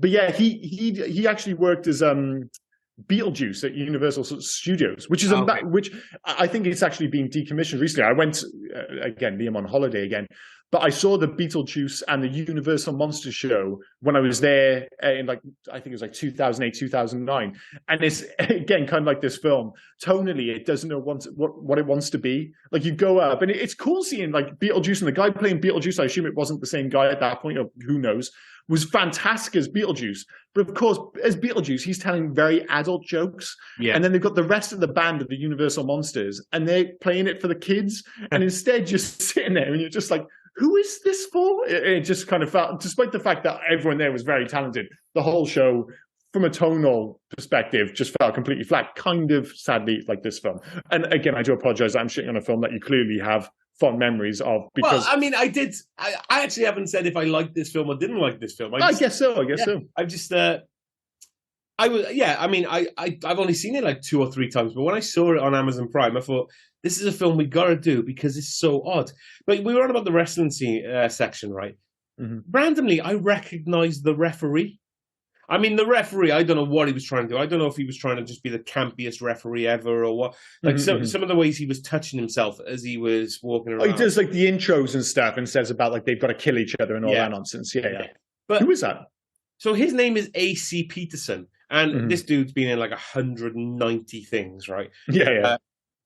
yeah, he actually worked as Beetlejuice at Universal Studios, which is which I think it's actually been decommissioned recently. I went again, Liam on holiday again. But I saw the Beetlejuice and the Universal Monster Show when I was there in I think it was 2008, 2009. And it's, again, kind of like this film. Tonally, it doesn't know what it wants to be. Like you go up and it's cool seeing like Beetlejuice, and the guy playing Beetlejuice, I assume it wasn't the same guy at that point, or who knows, was fantastic as Beetlejuice. But of course, as Beetlejuice, he's telling very adult jokes. Yeah. And then they've got the rest of the band of the Universal Monsters and they're playing it for the kids. And instead you're sitting there and you're just like, who is this for? It just kind of felt, despite the fact that everyone there was very talented, the whole show, from a tonal perspective, just felt completely flat, kind of sadly like this film. And again, I do apologize. I'm shitting on a film that you clearly have fond memories of. Because, well, I mean, I actually haven't said if I liked this film or didn't like this film. I guess so. I've just, I've only seen it like 2 or 3 times, but when I saw it on Amazon Prime, I thought, this is a film we got to do because it's so odd. But we were on about the wrestling section, right? Mm-hmm. Randomly, I recognized the referee. I mean, the referee, I don't know what he was trying to do. I don't know if he was trying to just be the campiest referee ever or what. Like some of the ways he was touching himself as he was walking around. Oh, he does like the intros and stuff and says about like they've got to kill each other and all that nonsense. Yeah. But who is that? So his name is A.C. Peterson. And this dude's been in like 190 things, right? Yeah.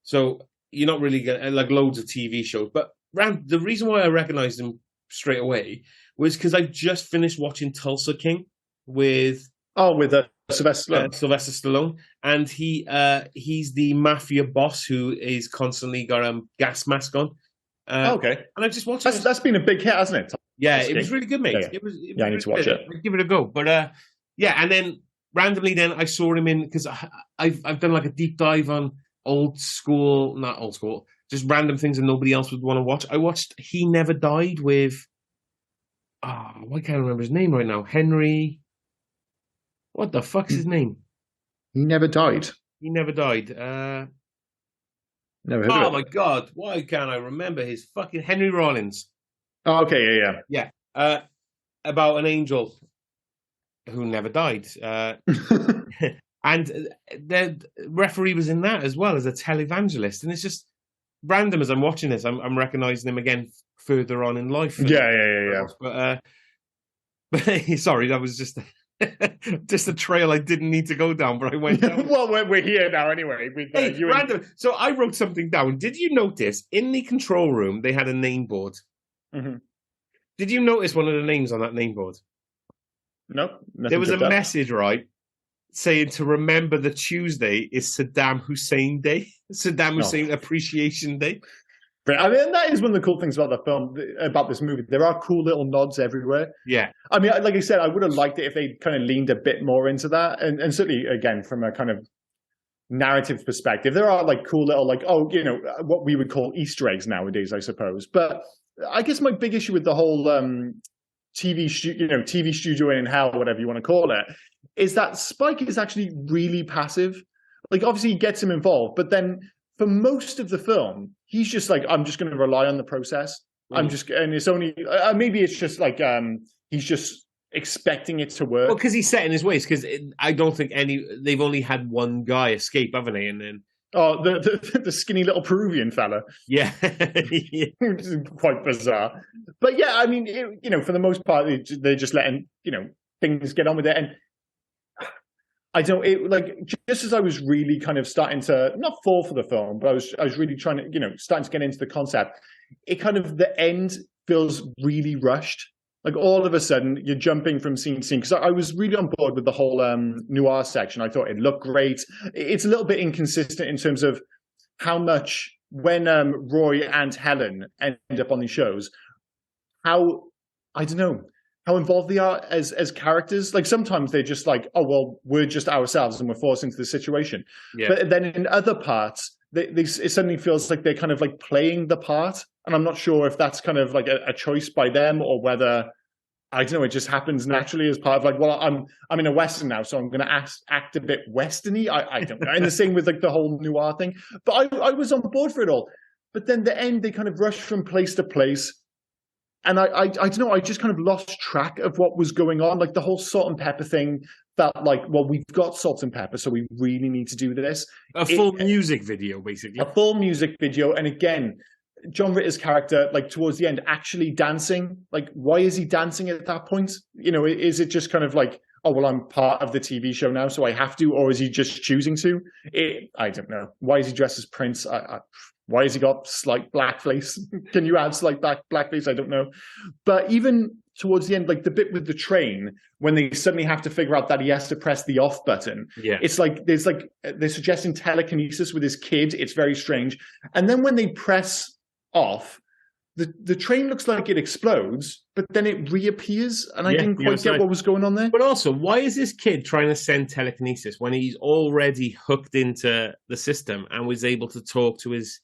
So you're not really getting like loads of TV shows. But the reason why I recognized him straight away was because I just finished watching Tulsa King with Sylvester Stallone, and he's the mafia boss who is constantly got a gas mask on. Okay, and I just watched it. That's been a big hit, hasn't it? Yeah, it was really good, mate. Yeah. It was I need to watch it. I'd give it a go. But and then randomly, then I saw him in because I've done like a deep dive on not old school, just random things that nobody else would want to watch. I watched He Never Died with why can't I remember his name right now? Henry. What the fuck's his name? He Never Died. He Never Died. Never heard of it. Oh my god, why can't I remember his fucking Henry Rollins? Oh, okay, yeah. About an angel. who never died. And the referee was in that as well as a televangelist. And it's just random as I'm watching this. I'm recognizing him again further on in life. Yeah. But sorry, that was just just a trail I didn't need to go down, but I went down. Well, we're here now anyway. With, random. So I wrote something down. Did you notice in the control room they had a name board? Mm-hmm. Did you notice one of the names on that name board? No. There was a message, right, saying to remember the Tuesday is Saddam Hussein Day, Saddam Hussein Appreciation Day. I mean, that is one of the cool things about the film, about this movie. There are cool little nods everywhere. Yeah. I mean, like I said, I would have liked it if they kind of leaned a bit more into that. And certainly, again, from a kind of narrative perspective, there are like cool little, like, what we would call Easter eggs nowadays, I suppose. But I guess my big issue with the whole TV studio in hell, whatever you want to call it, is that Spike is actually really passive. Like, obviously, he gets him involved, but then for most of the film, he's just like, I'm just going to rely on the process. And it's only, maybe it's just like, he's just expecting it to work. Well, because he's set in his ways, because I don't think they've only had one guy escape, haven't they? And then. Oh, the skinny little Peruvian fella. Yeah. Which is quite bizarre. But yeah, I mean, for the most part, they're just letting, things get on with it. And I don't just as I was really kind of starting to not fall for the film, but I was really trying to, starting to get into the concept. It kind of, the end feels really rushed. Like all of a sudden you're jumping from scene to scene. Because I was really on board with the whole noir section. I thought it looked great. It's a little bit inconsistent in terms of how much when Roy and Helen end up on these shows, how involved they are as characters. Like sometimes they're just like, oh, well, we're just ourselves and we're forced into the situation. Yeah. But then in other parts, it suddenly feels like they're kind of like playing the part. And I'm not sure if that's kind of like a choice by them or whether, I don't know, it just happens naturally as part of like, well, I'm in a Western now, so I'm going to act a bit Western-y. I don't know. And the same with like the whole noir thing. But I was on board for it all. But then the end, they kind of rush from place to place. And I don't know, I just kind of lost track of what was going on. Like the whole salt and pepper thing felt like, well, we've got salt and pepper, so we really need to do this. A full music video, basically. A full music video. And again, John Ritter's character, like towards the end, actually dancing. Like, why is he dancing at that point? Is it just kind of like, oh, well, I'm part of the TV show now, so I have to, or is he just choosing to? I don't know. Why is he dressed as Prince? Why has he got slight blackface? Can you add slight blackface? I don't know. But even towards the end, like the bit with the train, when they suddenly have to figure out that he has to press the off button, it's like they're suggesting telekinesis with his kid. It's very strange. And then when they press off, the train looks like it explodes, but then it reappears, and I didn't quite get what was going on there. But also, why is this kid trying to send telekinesis when he's already hooked into the system and was able to talk to his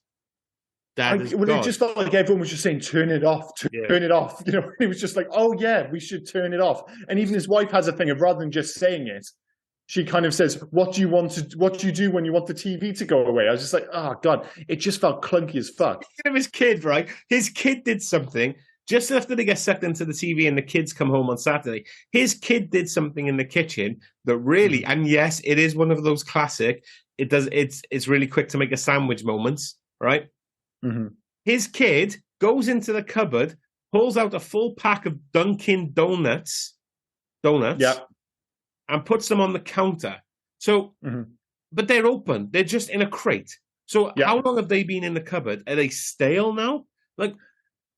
dad? It just felt like everyone was just saying, turn it off, turn it off. It was just like, oh yeah, we should turn it off. And even his wife has a thing of, rather than just saying it, she kind of says, what do you do when you want the TV to go away? I was just like, oh God, it just felt clunky as fuck. Speaking of his kid, right? His kid did something just after they get sucked into the TV and the kids come home on Saturday. His kid did something in the kitchen that really, and yes, it is one of those classic, it's really quick to make a sandwich moments, right? Mm-hmm. His kid goes into the cupboard, pulls out a full pack of Dunkin' Donuts, yeah, and puts them on the counter. So, but they're open. They're just in a crate. So how long have they been in the cupboard? Are they stale now?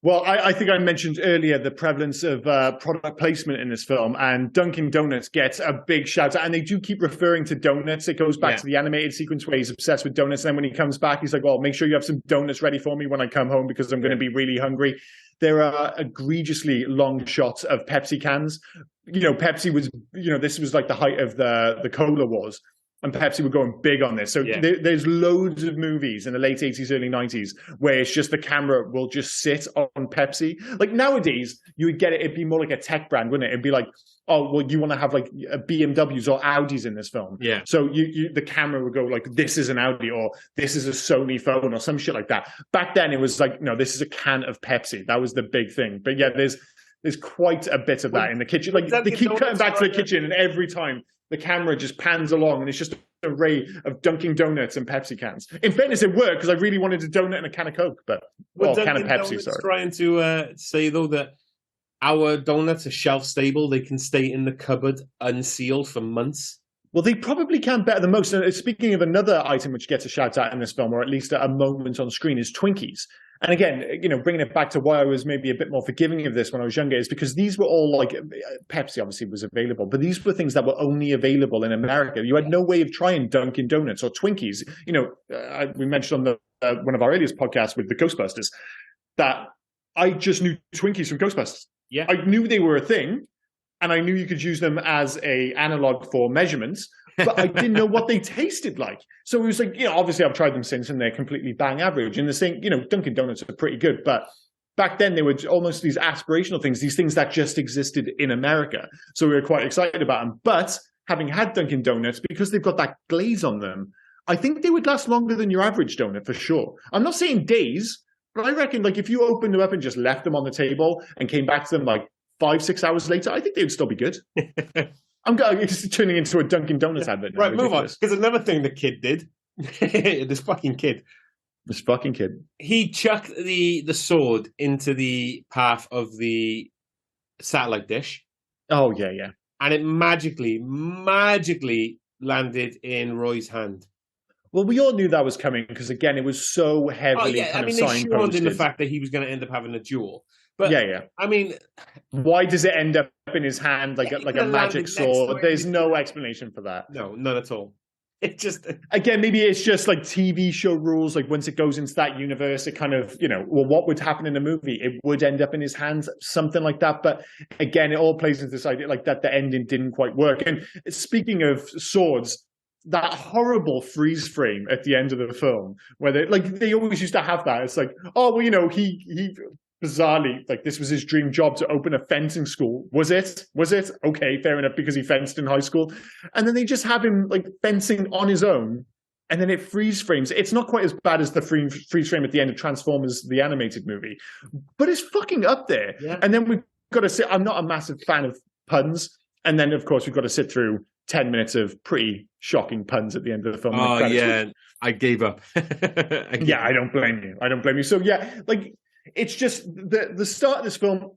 Well, I think I mentioned earlier the prevalence of product placement in this film, and Dunkin' Donuts gets a big shout out, and they do keep referring to donuts. It goes back to the animated sequence where he's obsessed with donuts, and then when he comes back, he's like, well, make sure you have some donuts ready for me when I come home because I'm going to be really hungry. There are egregiously long shots of Pepsi cans. Pepsi was, this was like the height of the Cola Wars. And Pepsi were going big on this. So there's loads of movies in the late 80s, early 90s where it's just the camera will just sit on Pepsi. Like nowadays, you would get it, it'd be more like a tech brand, wouldn't it? It'd be like, oh, well, you want to have like BMWs or Audis in this film. Yeah. So the camera would go like, this is an Audi or this is a Sony phone or some shit like that. Back then, it was like, no, this is a can of Pepsi. That was the big thing. But yeah, there's There's quite a bit of that in the kitchen. Like they keep cutting back to the kitchen, and every time the camera just pans along, and it's just an array of Dunkin' Donuts and Pepsi cans. In fairness, it worked because I really wanted a donut and a can of Coke, but can of Pepsi. Sorry. Trying to say though that our donuts are shelf stable; they can stay in the cupboard unsealed for months. Well, they probably can better than most. And speaking of another item which gets a shout out in this film, or at least a moment on screen, is Twinkies. And again, bringing it back to why I was maybe a bit more forgiving of this when I was younger, is because these were all like, Pepsi obviously was available, but these were things that were only available in America. You had no way of trying Dunkin' Donuts or Twinkies. We mentioned on one of our earliest podcasts with the Ghostbusters that I just knew Twinkies from Ghostbusters. Yeah, I knew they were a thing, and I knew you could use them as a analog for measurements, but I didn't know what they tasted like. So it was like, obviously I've tried them since, and they're completely bang average. And the thing, Dunkin' Donuts are pretty good, but back then they were almost these aspirational things, these things that just existed in America. So we were quite excited about them. But having had Dunkin' Donuts, because they've got that glaze on them, I think they would last longer than your average donut for sure. I'm not saying days, but I reckon like if you opened them up and just left them on the table and came back to them like 5-6 hours later, I think they would still be good. It's turning into a Dunkin' Donuts advert now. Right, move on. Because another thing the kid did, this fucking kid. He chucked the sword into the path of the satellite dish. Oh, yeah. And it magically landed in Roy's hand. Well, we all knew that was coming because, again, it was so heavily kind of signposted. They showed in the fact that he was going to end up having a duel. But, yeah. I mean, why does it end up in his hand like a magic sword? There's no explanation for that. No, none at all. It just... Again, maybe it's just like TV show rules. Like once it goes into that universe, it kind of, what would happen in a movie? It would end up in his hands, something like that. But again, it all plays into this idea like that the ending didn't quite work. And speaking of swords, that horrible freeze frame at the end of the film where they always used to have that. It's like, he bizarrely, like this was his dream job to open a fencing school. Was it? Okay, fair enough, because he fenced in high school. And then they just have him like fencing on his own, and then it freeze frames. It's not quite as bad as the freeze frame at the end of Transformers, the animated movie, but it's fucking up there. Yeah. And then we've got to sit, I'm not a massive fan of puns. And then, of course, we've got to sit through 10 minutes of pretty shocking puns at the end of the film. Oh, yeah. I gave up. I don't blame you. So, yeah, like, it's just the start of this film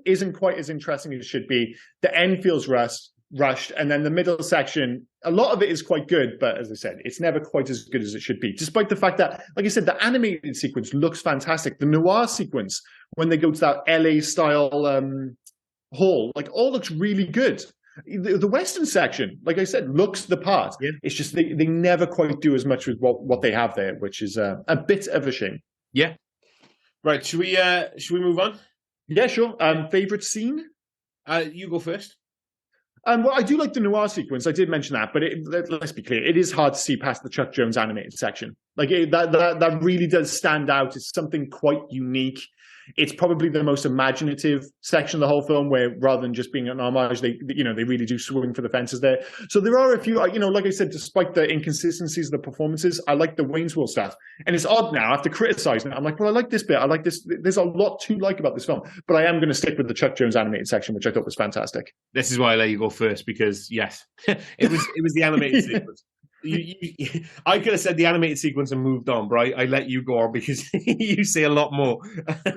isn't quite as interesting as it should be. The end feels rushed. And then the middle section, a lot of it is quite good. But as I said, it's never quite as good as it should be. Despite the fact that, like I said, the animated sequence looks fantastic. The noir sequence, when they go to that LA-style hall, like all looks really good. The Western section, like I said, looks the part. Yeah. It's just they never quite do as much with what they have there, which is a bit of a shame. Yeah. Right. Should we move on? Yeah, sure. Favorite scene? You go first. Well, I do like the noir sequence. I did mention that, but let's be clear. It is hard to see past the Chuck Jones animated section. Like that really does stand out. It's something quite unique. It's probably the most imaginative section of the whole film, where rather than just being an homage, they really do swing for the fences there. So there are a few, like I said, despite the inconsistencies of the performances, I like the Wayne's World stuff. And it's odd now, after criticizing it, I'm like, well, I like this bit. I like this. There's a lot to like about this film. But I am going to stick with the Chuck Jones animated section, which I thought was fantastic. This is why I let you go first, because, yes, it was the animated sequence. I could have said the animated sequence and moved on, but I let you go on because you say a lot more.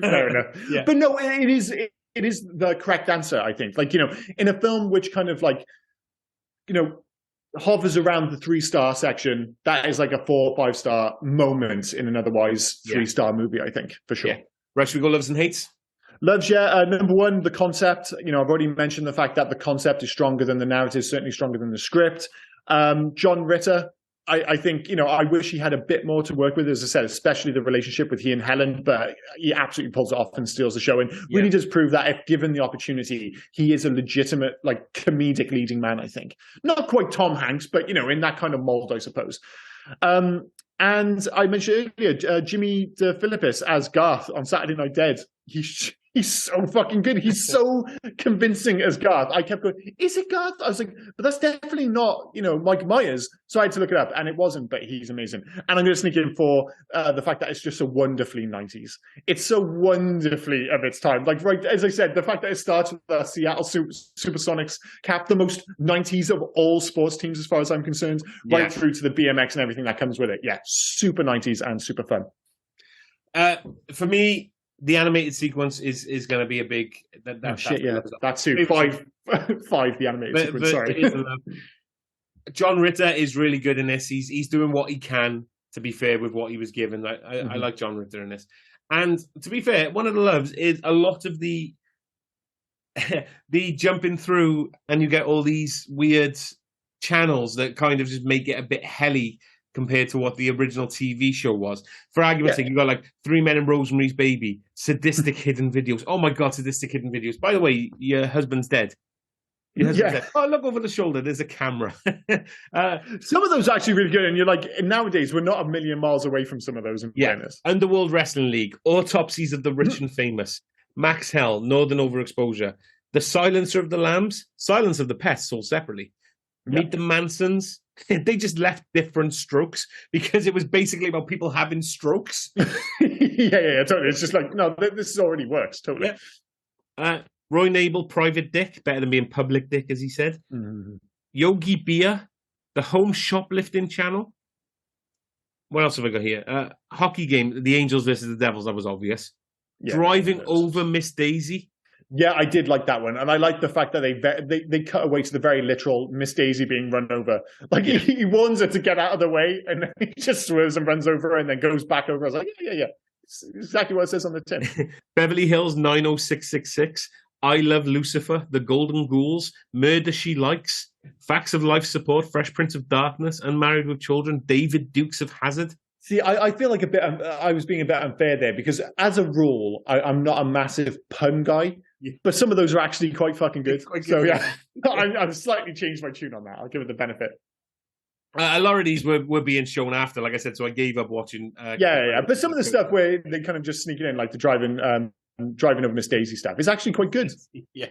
Fair enough. Yeah. But no, it is the correct answer, I think. Like, in a film which kind of like, hovers around the 3-star section, that is like a 4 or 5-star moment in an otherwise 3-star movie, I think, for sure. Yeah. Right, should we go loves and hates? Loves, yeah. Number one, the concept. I've already mentioned the fact that the concept is stronger than the narrative, certainly stronger than the script. John Ritter, I think, I wish he had a bit more to work with, as I said, especially the relationship with he and Helen, but he absolutely pulls it off and steals the show and really does prove that if given the opportunity, he is a legitimate, like, comedic leading man, I think. Not quite Tom Hanks, but, in that kind of mold, I suppose. And I mentioned earlier, Jimmy DeFilippis as Garth on Saturday Night Dead. He's so fucking good. He's so convincing as Garth. I kept going, is it Garth? I was like, but that's definitely not, Mike Myers. So I had to look it up, and it wasn't, but he's amazing. And I'm going to sneak in for the fact that it's just so wonderfully 90s. It's so wonderfully of its time. Like, right, as I said, the fact that it starts with the Seattle Supersonics, cap the most 90s of all sports teams as far as I'm concerned, right through to the BMX and everything that comes with it. Yeah, super 90s and super fun. For me, the animated sequence is going to be a big. That's too. Five. The animated sequence. Sorry. John Ritter is really good in this. He's doing what he can. To be fair, with what he was given, I like John Ritter in this. And to be fair, one of the loves is a lot of the jumping through, and you get all these weird channels that kind of just make it a bit helly compared to what the original TV show was. For argument's sake, you got like 3 Men and Rosemary's Baby, sadistic hidden videos. Oh my God, sadistic hidden videos. By the way, your husband's dead. Dead. Oh, look over the shoulder. There's a camera. Some of those are actually really good. And you're like, nowadays, we're not a million miles away from some of those. In fairness. Underworld Wrestling League, Autopsies of the Rich and Famous, Max Hell, Northern Overexposure, The Silencer of the Lambs, Silence of the Pets, sold separately. Meet the Mansons. They just left different strokes because it was basically about people having strokes. yeah, totally. It's just like, no, this already works, totally. Yeah. Roy Nabel, Private Dick, better than being Public Dick, as he said. Mm-hmm. Yogi Beer, the Home Shoplifting Channel. What else have I got here? Hockey game, the Angels versus the Devils, that was obvious. Yeah, Driving Over Miss Daisy. Yeah, I did like that one, and I like the fact that they cut away to the very literal Miss Daisy being run over. Like he warns her to get out of the way, and then he just swerves and runs over her, and then goes back over. I was like, yeah, it's exactly what it says on the tin. Beverly Hills 90666, I Love Lucifer, The Golden Ghouls, Murder She Likes, Facts of Life Support, Fresh Prince of Darkness, Unmarried with Children, David Dukes of Hazzard. See, I feel like I was being a bit unfair there because as a rule, I'm not a massive pun guy. Yeah. But some of those are actually quite fucking good. So yeah, I've slightly changed my tune on that. I'll give it the benefit. A lot of these were being shown after, like I said, so I gave up watching. But some of the stuff where they kind of just sneak it in, like the driving over Miss Daisy stuff, is actually quite good. Yeah,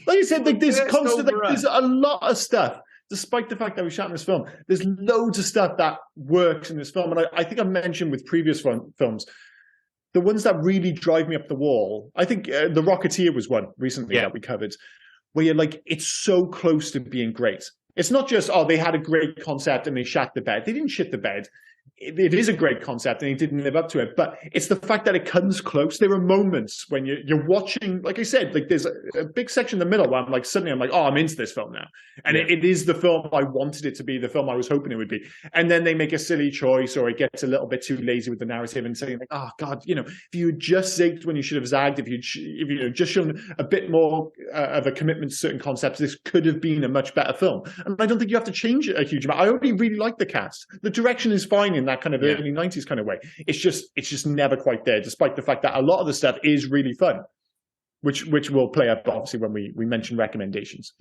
like you said, like there's there's a lot of stuff. Despite the fact that we shot in this film, there's loads of stuff that works in this film, and I think I mentioned with previous films. The ones that really drive me up the wall, I think The Rocketeer was one recently that we covered, where you're like, it's so close to being great. It's not just, they had a great concept and they shat the bed. They didn't shit the bed. It is a great concept and he didn't live up to it, but it's the fact that it comes close. There are moments when you're watching, like I said, like there's a big section in the middle where I'm like, suddenly I'm like, I'm into this film now. And it is the film I wanted it to be, the film I was hoping it would be. And then they make a silly choice or it gets a little bit too lazy with the narrative and saying like, oh God, if you had just zigged when you should have zagged, if you just shown a bit more of a commitment to certain concepts, this could have been a much better film. And I don't think you have to change it a huge amount. I already really like the cast. The direction is fine in that kind of early 90s kind of way. It's just never quite there, despite the fact that a lot of the stuff is really fun, which will play up obviously when we mention recommendations.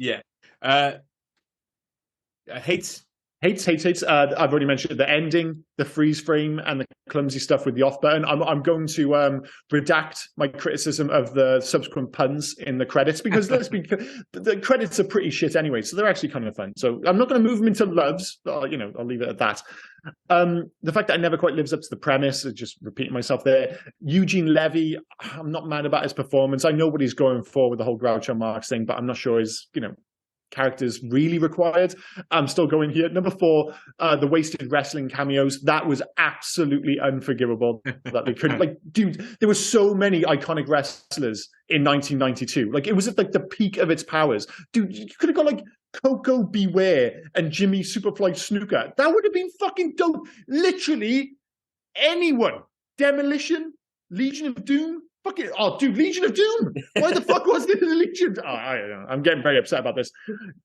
Hates. I've already mentioned the ending, the freeze frame, and the clumsy stuff with the off button. I'm going to redact my criticism of the subsequent puns in the credits because the credits are pretty shit anyway, so they're actually kind of fun. So I'm not going to move them into loves. I'll leave it at that. The fact that it never quite lives up to the premise, just repeating myself there. Eugene Levy, I'm not mad about his performance. I know what he's going for with the whole Groucho Marx thing, but I'm not sure his characters really required. I'm still going here. Number 4, the wasted wrestling cameos. That was absolutely unforgivable that they couldn't. Like, dude, there were so many iconic wrestlers in 1992. Like, it was at like the peak of its powers. Dude, you could have got like Coco Beware and Jimmy Superfly Snuka. That would have been fucking dope. Literally anyone. Demolition, Legion of Doom. Fucking, dude, Legion of Doom. Why the fuck was there a Legion? I don't know. I'm getting very upset about this.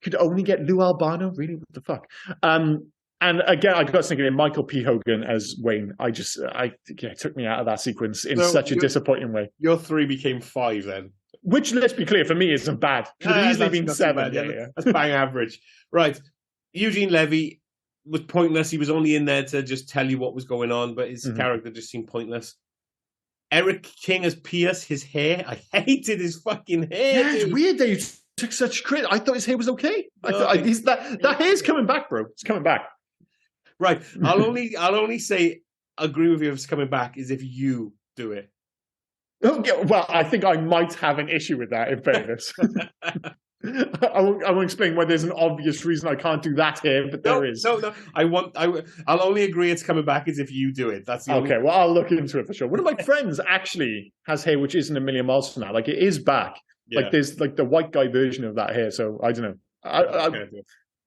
Could only get Lou Albano? Really? What the fuck? And again, I got thinking in Michael P. Hogan as Wayne. It took me out of that sequence in such a disappointing way. Your 3 became 5 then. Which, let's be clear, for me isn't bad. Could have easily been 7. Yeah. That's bang average. Right. Eugene Levy was pointless. He was only in there to just tell you what was going on, but his character just seemed pointless. Eric King as Pierce. His hair, I hated his fucking hair. Yeah, it's weird that you took such credit. I thought his hair was okay. I thought that hair's coming back, bro. It's coming back. Right. I'll only say agree with you if it's coming back is if you do it. Oh, yeah, well, I think I might have an issue with that, in fairness. I won't explain why there's an obvious reason I can't do that here, but there is. No. I'll only agree it's coming back is if you do it. That's the okay. Well, I'll look into it for sure. One of my friends actually has hair which isn't a million miles from that. Like it is back. Yeah. Like there's like the white guy version of that hair. So I don't know.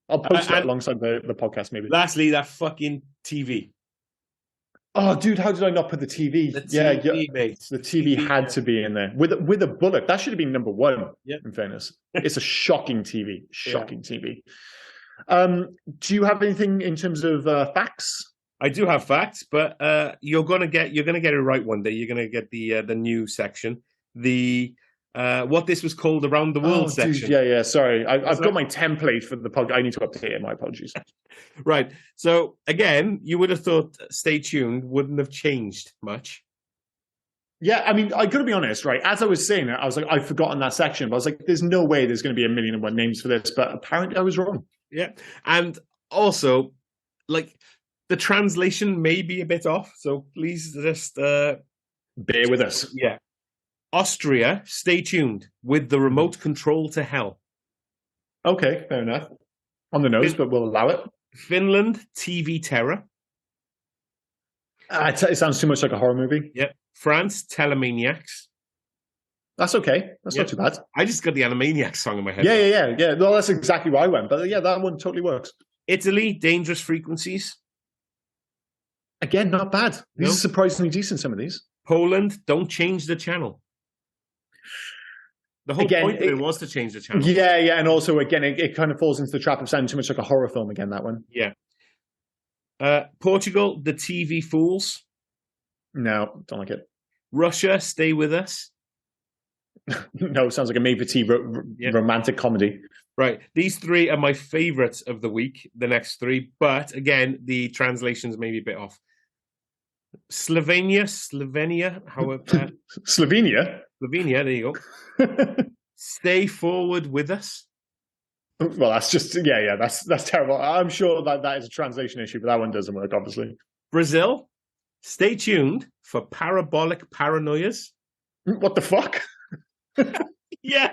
I'll post that alongside the podcast maybe. Lastly, that fucking TV. Oh, dude, how did I not put the TV? The TV, mate. The TV had to be in there with a bullet. That should have been number one. Yep. In fairness, it's a shocking TV. Shocking TV. Do you have anything in terms of facts? I do have facts, but you're gonna get it right one day. You're gonna get the new section. What this was called around the world section. Dude, yeah. Sorry, I've got my template for the podcast. I need to update it. My apologies. Right. So again, you would have thought "Stay Tuned" wouldn't have changed much. Yeah, I mean, I got to be honest, right? As I was saying it, I was like, I've forgotten that section, but I was like, there's no way there's going to be 1,000,001 names for this. But apparently, I was wrong. Yeah, and also, like the translation may be a bit off, so please just bear with us. Yeah. Austria, stay tuned with the remote control to hell. Okay, fair enough. On the nose, but we'll allow it. Finland, TV terror. It sounds too much like a horror movie. Yep. France, Telemaniacs. That's okay. That's not too bad. I just got the Animaniacs song in my head. Yeah. No, that's exactly where I went. But yeah, that one totally works. Italy, Dangerous Frequencies. Again, not bad. These are surprisingly decent, some of these. Poland, Don't Change the Channel. The whole point of it was to change the channel. Yeah, and also, again, it kind of falls into the trap of sounding too much like a horror film again, that one. Yeah. Portugal, The TV Fools. No, don't like it. Russia, Stay With Us. No, sounds like a made-for-TV romantic comedy. Right. These three are my favourites of the week, the next three. But, again, the translations may be a bit off. Slovenia, however... Slovenia, there you go. Stay Forward With Us. Well, that's just that's terrible. I'm sure that is a translation issue, but that one doesn't work, obviously. Brazil, stay tuned for parabolic paranoias. What the fuck? Yeah.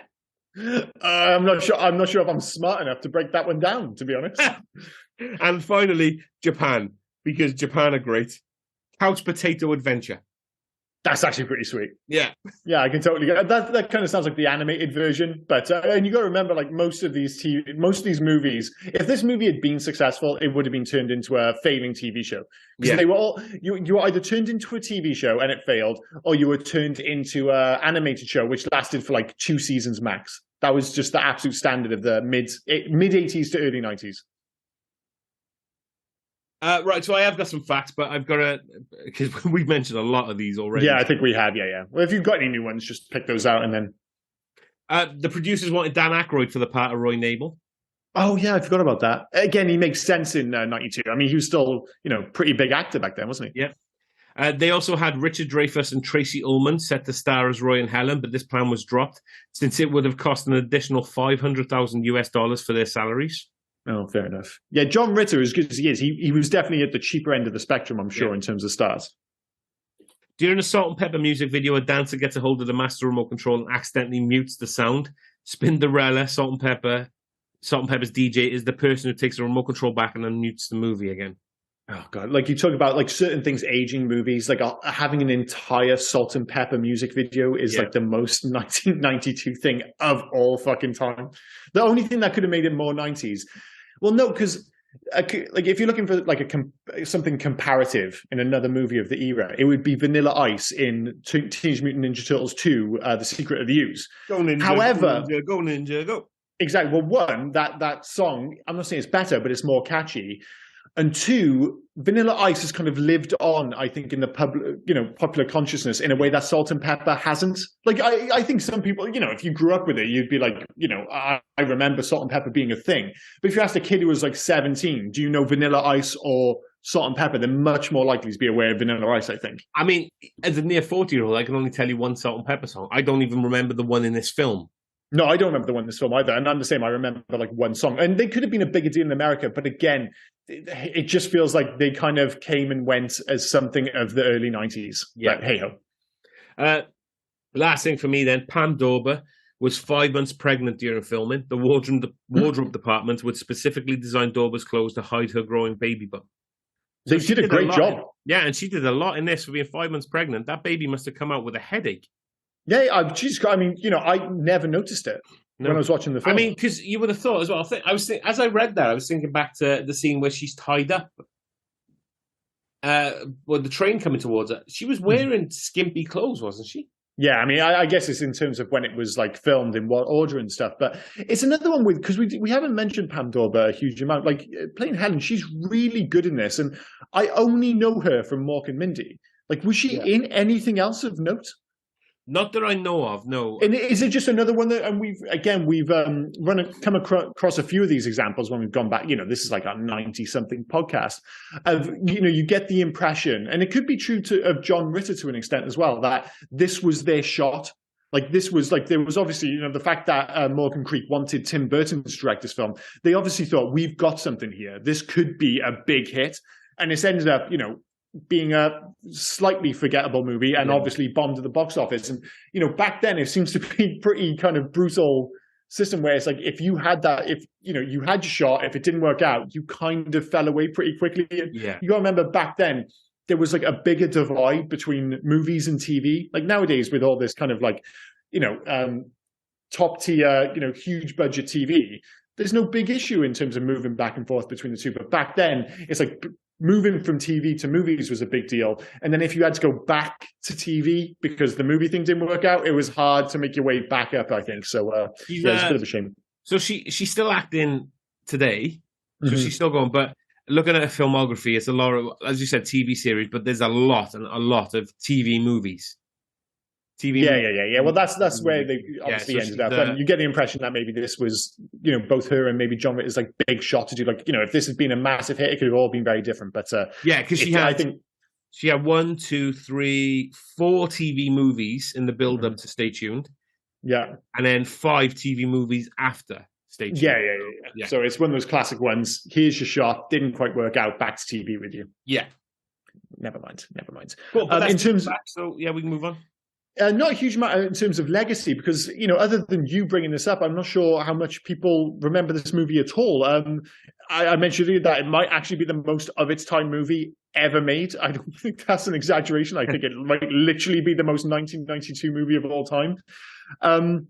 I'm not sure if I'm smart enough to break that one down, to be honest. And finally, Japan, because Japan are great. Couch Potato Adventure. That's actually pretty sweet. Yeah. Yeah, I can totally get it. That kind of sounds like the animated version. But and you got to remember, like most of these movies, if this movie had been successful, it would have been turned into a failing TV show. Because they were all you were either turned into a TV show and it failed, or you were turned into an animated show which lasted for like 2 seasons max. That was just the absolute standard of the mid 80s to early 90s. Right, so I have got some facts, but I've got to, because we've mentioned a lot of these already. Yeah, I think we have, yeah. Well, if you've got any new ones, just pick those out and then... the producers wanted Dan Aykroyd for the part of Roy Nabel. Oh, yeah, I forgot about that. Again, he makes sense in 92. I mean, he was still, pretty big actor back then, wasn't he? Yeah. They also had Richard Dreyfuss and Tracy Ullman set to star as Roy and Helen, but this plan was dropped since it would have cost an additional $500,000 for their salaries. Oh, fair enough. Yeah, John Ritter, as good as he is, he was definitely at the cheaper end of the spectrum, I'm sure, in terms of stars. During a Salt and Pepper music video, a dancer gets a hold of the master remote control and accidentally mutes the sound. Spinderella, Salt and Pepper's DJ, is the person who takes the remote control back and unmutes the movie again. Oh, God. Like, you talk about, like, certain things aging movies, like having an entire Salt and Pepper music video is, like, the most 1992 thing of all fucking time. The only thing that could have made it more 90s... Well, no, because like if you're looking for like something comparative in another movie of the era, it would be Vanilla Ice in Teenage Mutant Ninja Turtles 2: The Secret of the Ooze. Go Ninja, however, go Ninja, go. Exactly. Well, one, that song, I'm not saying it's better, but it's more catchy. And two, Vanilla Ice has kind of lived on, I think, in the popular consciousness in a way that Salt and Pepper hasn't. Like, I think some people, if you grew up with it, you'd be like, I remember Salt and Pepper being a thing. But if you asked a kid who was like 17, do you know Vanilla Ice or Salt and Pepper, they're much more likely to be aware of Vanilla Ice, I think. I mean, as a near 40-year-old, I can only tell you one Salt and Pepper song. I don't even remember the one in this film. No, I don't remember the one in this film either. And I'm the same. I remember like one song. And they could have been a bigger deal in America. But again, it just feels like they kind of came and went as something of the early 90s. Yeah. But hey-ho. Last thing for me then, Pam Dawber was 5 months pregnant during filming. The wardrobe department would specifically design Dawber's clothes to hide her growing baby bump. So they did a great job. Yeah, and she did a lot in this for being 5 months pregnant. That baby must have come out with a headache. Yeah, I mean, I never noticed it when I was watching the film. I mean, because you would have thought as well. As I read that, I was thinking back to the scene where she's tied up. With the train coming towards her, she was wearing skimpy clothes, wasn't she? Yeah, I mean, I guess it's in terms of when it was like filmed in what order and stuff, but it's another one because we haven't mentioned Pam Dawber a huge amount. Like playing Helen, she's really good in this, and I only know her from Mork and Mindy. Like, was she in anything else of note? Not that I know of, no. And is it just another one that, and we've come across a few of these examples when we've gone back, this is like our 90-something podcast of, you get the impression, and it could be true of John Ritter to an extent as well, that this was their shot. Like this was like, there was obviously, the fact that Morgan Creek wanted Tim Burton to direct this film. They obviously thought, we've got something here. This could be a big hit. And it's ended up, being a slightly forgettable movie and obviously bombed at the box office. And, back then it seems to be pretty kind of brutal system where it's like, if you had that, if, you had your shot, if it didn't work out, you kind of fell away pretty quickly. Yeah. You got to remember back then, there was like a bigger divide between movies and TV. Like nowadays with all this kind of like, top tier, huge budget TV, there's no big issue in terms of moving back and forth between the two. But back then it's like, moving from TV to movies was a big deal. And then if you had to go back to TV because the movie thing didn't work out, it was hard to make your way back up, I think. So it's a bit of a shame. So she's still acting today. So she's still going. But looking at her filmography, it's a lot of, as you said, TV series, but there's a lot of TV movies. Yeah. Well, that's where they obviously ended up. And you get the impression that maybe this was, both her and maybe John Ritter's like big shot to do. Like, if this had been a massive hit, it could have all been very different. But because she had 1, 2, 3, 4 TV movies in the build up to Stay Tuned. Yeah, and then 5 TV movies after Stay Tuned. Yeah. So it's one of those classic ones. Here's your shot. Didn't quite work out. Back to TV with you. Yeah. Never mind. Cool, in terms of so we can move on. Not a huge amount in terms of legacy, because, other than you bringing this up, I'm not sure how much people remember this movie at all. I mentioned that it might actually be the most of its time movie ever made. I don't think that's an exaggeration. I think it might literally be the most 1992 movie of all time. And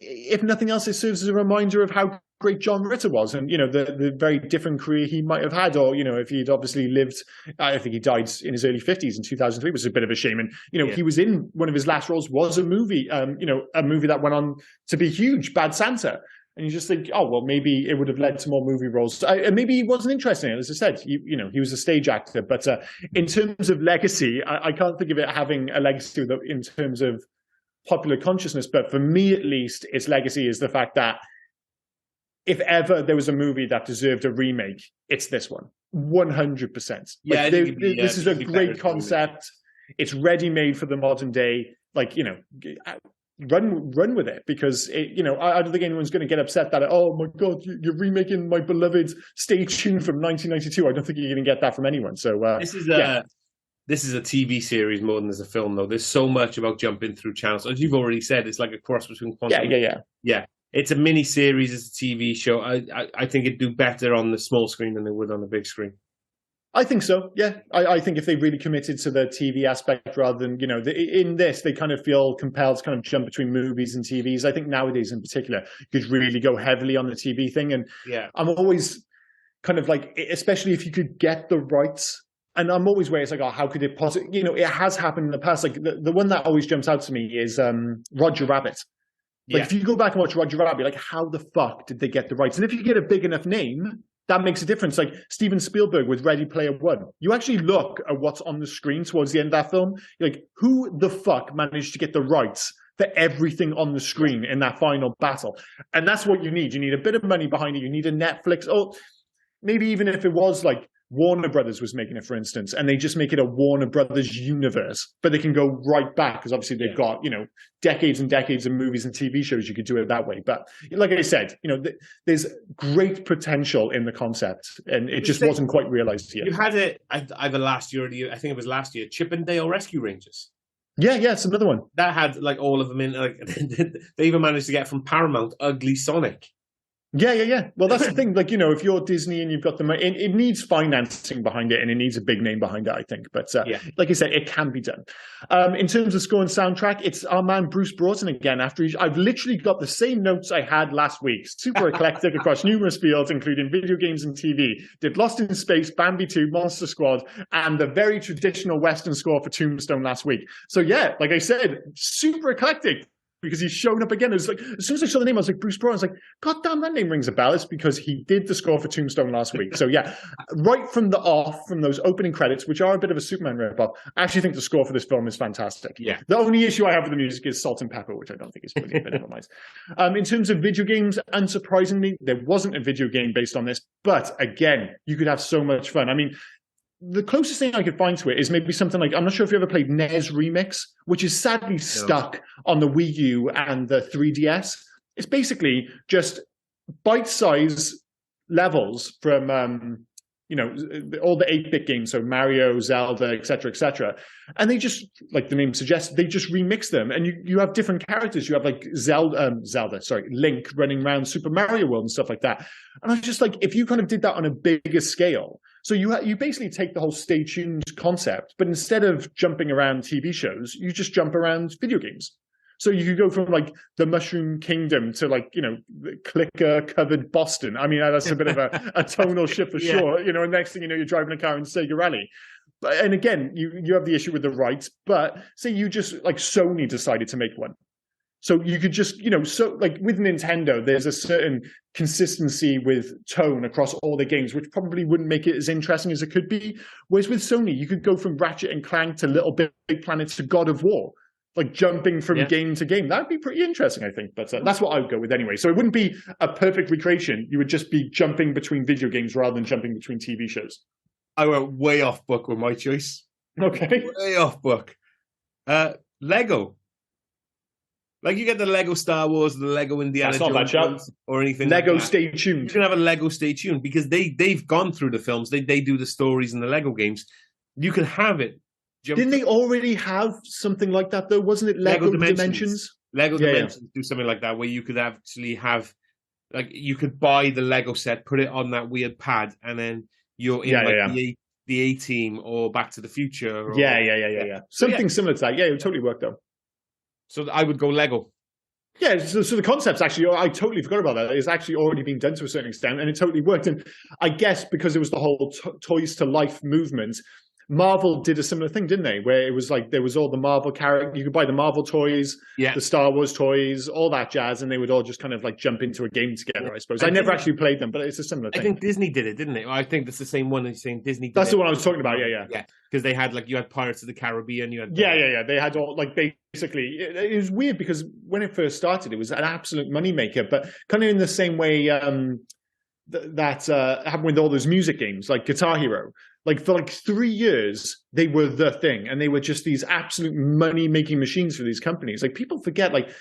if nothing else, it serves as a reminder of how great John Ritter was, and the very different career he might have had, or if he'd obviously lived. I think he died in his early 50s in 2003, which is a bit of a shame. And he was in one of his last roles was a movie, a movie that went on to be huge, Bad Santa. And you just think, oh well, maybe it would have led to more movie roles. And maybe he wasn't interested in it. As I said, he was a stage actor. But in terms of legacy, I can't think of it having a legacy in terms of popular consciousness. But for me, at least, its legacy is the fact that if ever there was a movie that deserved a remake, it's this one. 100%. Yeah, this is a great concept. It's ready-made for the modern day. Like, run with it, because I don't think anyone's going to get upset that, oh my God, you're remaking my beloved Stay Tuned from 1992. I don't think you're going to get that from anyone. So this is a TV series more than as a film, though. There's so much about jumping through channels. As you've already said, it's like a cross between Quantum. Yeah. It's a mini series. It's a TV show. I think it'd do better on the small screen than it would on the big screen. I think so. Yeah, I think if they really committed to the TV aspect rather than in this, they kind of feel compelled to kind of jump between movies and TVs. I think nowadays, in particular, you could really go heavily on the TV thing. And I'm always kind of like, especially if you could get the rights. And I'm always where it's like, oh, how could it possibly? It has happened in the past. Like the one that always jumps out to me is Roger Rabbit. Like if you go back and watch Roger Rabbit, like how the fuck did they get the rights? And if you get a big enough name, that makes a difference. Like Steven Spielberg with Ready Player One. You actually look at what's on the screen towards the end of that film. You're like, who the fuck managed to get the rights for everything on the screen in that final battle? And that's what you need. You need a bit of money behind it. You need a Netflix. Oh, maybe even if it was like Warner Brothers was making it, for instance, and they just make it a Warner Brothers universe, but they can go right back because obviously they've got, decades and decades of movies and TV shows. You could do it that way. But like I said, there's great potential in the concept, and it just wasn't quite realized yet. You had it either last year or I think it was last year, Chippendale Rescue Rangers. Yeah, it's another one. That had like all of them in, like they even managed to get from Paramount Ugly Sonic. Yeah. Well, that's the thing. Like, if you're Disney and you've got the money, it needs financing behind it, and it needs a big name behind it, I think. But like I said, it can be done. In terms of score and soundtrack, it's our man Bruce Broughton again. I've literally got the same notes I had last week. Super eclectic across numerous fields, including video games and TV. Did Lost in Space, Bambi 2, Monster Squad, and the very traditional Western score for Tombstone last week. So yeah, like I said, super eclectic. Because he's shown up again. It was like, as soon as I saw the name, I was like, Bruce Broughton. I was like, God damn, that name rings a bell. It's because he did the score for Tombstone last week. So yeah, right from the off, from those opening credits, which are a bit of a Superman ripoff, I actually think the score for this film is fantastic. Yeah. The only issue I have with the music is Salt and Pepper, which I don't think is brilliant, but never mind. In terms of video games, unsurprisingly, there wasn't a video game based on this. But again, you could have so much fun. I mean, the closest thing I could find to it is maybe something like, I'm not sure if you ever played NES Remix, which is sadly stuck on the Wii U and the 3DS. It's basically just bite-sized levels from, all the 8-bit games, so Mario, Zelda, etc. And they just, like the name suggests, they just remix them. And you have different characters. You have like Link running around Super Mario World and stuff like that. And I was just like, if you kind of did that on a bigger scale, so you basically take the whole Stay Tuned concept, but instead of jumping around TV shows, you just jump around video games. So you could go from like the Mushroom Kingdom to like, clicker covered Boston. I mean, that's a bit of a tonal shift for sure. And next thing you know, you're driving a car in Sega Rally. And again, you have the issue with the rights, but say you just like Sony decided to make one. So you could just, so like with Nintendo, there's a certain consistency with tone across all the games, which probably wouldn't make it as interesting as it could be. Whereas with Sony, you could go from Ratchet and Clank to Little Big Planet to God of War, like jumping from game to game. That'd be pretty interesting, I think. But that's what I would go with anyway. So it wouldn't be a perfect recreation. You would just be jumping between video games rather than jumping between TV shows. I went way off book with my choice. Okay. Way off book. Lego. Like you get the Lego Star Wars, the Lego Indiana Jones, or anything. Lego like Stay Tuned. You can have a Lego Stay Tuned because they've gone through the films. They do the stories in the Lego games. You can have it. Didn't they already have something like that though? Wasn't it Lego Dimensions? Lego Dimensions do something like that where you could actually have, like, you could buy the Lego set, put it on that weird pad, and then you're in the A-Team or Back to the Future. Or, Something similar to that. Yeah, it would totally work though. So I would go Lego. Yeah, so the concept's actually, I totally forgot about that. It's actually already been done to a certain extent, and it totally worked. And I guess because it was the whole Toys to Life movement, Marvel did a similar thing, didn't they? Where it was like there was all the Marvel characters. You could buy the Marvel toys, the Star Wars toys, all that jazz, and they would all just kind of like jump into a game together, I suppose. I never actually played them, but it's a similar thing. I think Disney did it, didn't it? I think that's the same one. As saying Disney did That's the one I was talking about, yeah. Because they had, like, you had Pirates of the Caribbean, you had... Yeah. They had all, like, basically... It was weird because when it first started, it was an absolute moneymaker, but kind of in the same way that happened with all those music games, like Guitar Hero. Like, for like 3 years, they were the thing, and they were just these absolute money-making machines for these companies. Like, people forget, like,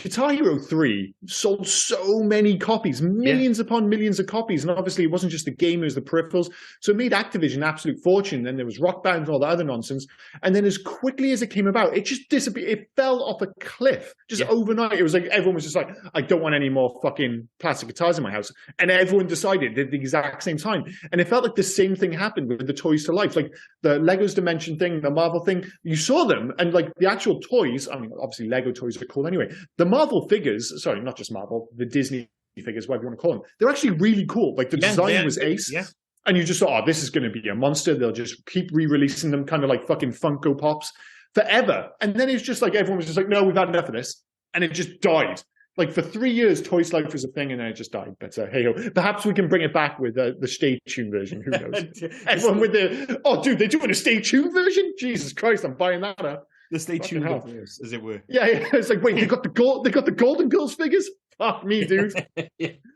Guitar Hero 3 sold so many copies, millions upon millions of copies. And obviously it wasn't just the game, it was the peripherals. So it made Activision an absolute fortune. Then there was Rock Band and all the other nonsense. And then as quickly as it came about, it just disappeared. It fell off a cliff just overnight. It was like, everyone was just like, I don't want any more fucking plastic guitars in my house. And everyone decided at the exact same time. And it felt like the same thing happened with the Toys to Life. Like the Legos Dimension thing, the Marvel thing, you saw them and like the actual toys, I mean, obviously Lego toys are cool anyway. The Marvel figures, sorry, not just Marvel, the Disney figures, whatever you want to call them, they're actually really cool. Like the design was ace. Yeah. And you just thought, oh, this is going to be a monster. They'll just keep re-releasing them kind of like fucking Funko Pops forever. And then it's just like, everyone was just like, no, we've had enough of this. And it just died. Like for 3 years, Toys to Life was a thing and then it just died. But hey-ho, perhaps we can bring it back with the Stay Tuned version. Who knows? Everyone with the, oh, dude, they're doing a Stay Tuned version? Jesus Christ, I'm buying that up. The Stay Tuned as it were. Yeah. It's like, wait, they got the Golden Girls figures? Fuck me, dude.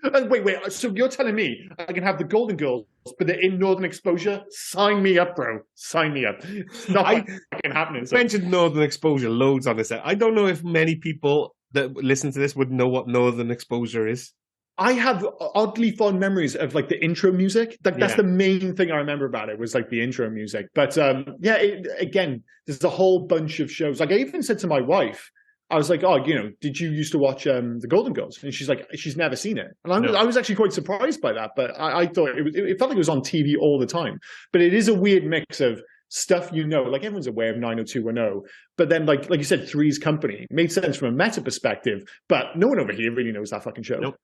Wait. So you're telling me I can have the Golden Girls, but they're in Northern Exposure? Sign me up, bro. Sign me up. It's not fucking happening. So. Mentioned Northern Exposure loads on this. I don't know if many people that listen to this would know what Northern Exposure is. I have oddly fond memories of like the intro music. That's the main thing I remember about it, was like the intro music. But again, there's a whole bunch of shows. Like I even said to my wife, I was like, oh, did you used to watch the Golden Girls? And she's like, she's never seen it. And I was actually quite surprised by that. But I thought it felt like it was on TV all the time. But it is a weird mix of stuff, like everyone's aware of 90210, but then like you said, Three's Company made sense from a meta perspective, but no one over here really knows that fucking show. Nope.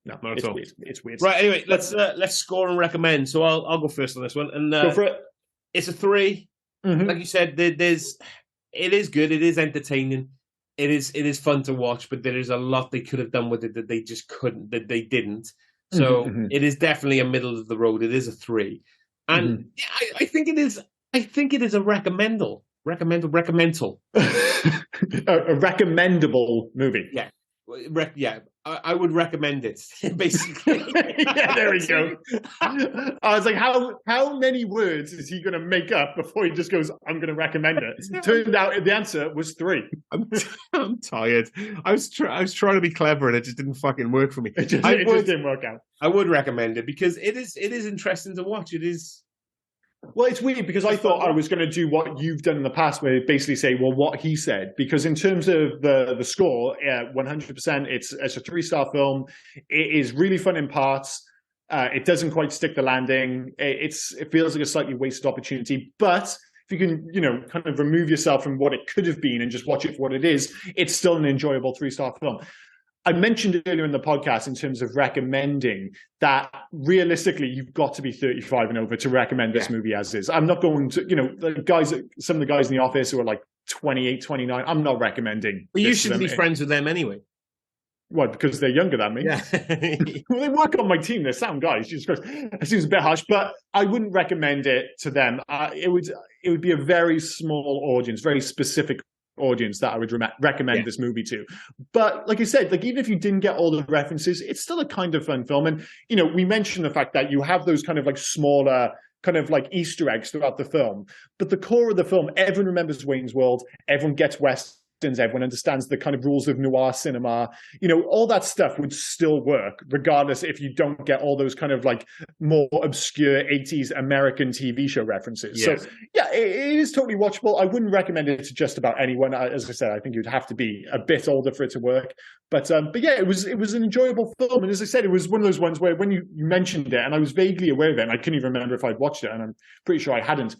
No, not it's at all. Weird. It's weird. Right, anyway, let's score and recommend. So I'll go first on this one. And go for it. It's a 3. Mm-hmm. Like you said, it is good. It is entertaining. It is fun to watch, but there is a lot they could have done with it that they just couldn't, that they didn't. So it is definitely a middle of the road. It is a 3. And I think it is. I think it is a recommendable. A recommendable movie. Yeah. I would recommend it, basically. Yeah, there we go. I was like, how many words is he going to make up before he just goes, I'm going to recommend it? Turned out the answer was 3. I'm tired. I was trying to be clever and it just didn't fucking work for me. It just didn't work out. I would recommend it because it is interesting to watch. It is. Well, it's weird because I thought I was going to do what you've done in the past, where you basically say, well, what he said. Because in terms of the score, 100%, it's a 3-star film. It is really fun in parts. It doesn't quite stick the landing. It feels like a slightly wasted opportunity. But if you can, kind of remove yourself from what it could have been and just watch it for what it is, it's still an enjoyable 3-star film. I mentioned earlier in the podcast in terms of recommending that realistically you've got to be 35 and over to recommend this movie as is. I'm not going to, some of the guys in the office who are like 28, 29, I'm not recommending. Well, you shouldn't be friends with them anyway. What, because they're younger than me? Yeah. Well, they work on my team. They're sound guys. Jesus Christ. It seems a bit harsh, but I wouldn't recommend it to them. It would be a very small audience, very specific audience that I would recommend this movie to. But like I said, like even if you didn't get all the references, it's still a kind of fun film. And we mentioned the fact that you have those kind of like smaller kind of like Easter eggs throughout the film, but the core of the film, everyone remembers Wayne's World, everyone gets Westerns, everyone understands the kind of rules of noir cinema, all that stuff would still work regardless if you don't get all those kind of like more obscure 80s American TV show references. Yes. So yeah, it is totally watchable. I wouldn't recommend it to just about anyone. As I said, I think you'd have to be a bit older for it to work. But yeah, it was an enjoyable film. And as I said, it was one of those ones where when you mentioned it, and I was vaguely aware of it, and I couldn't even remember if I'd watched it, and I'm pretty sure I hadn't.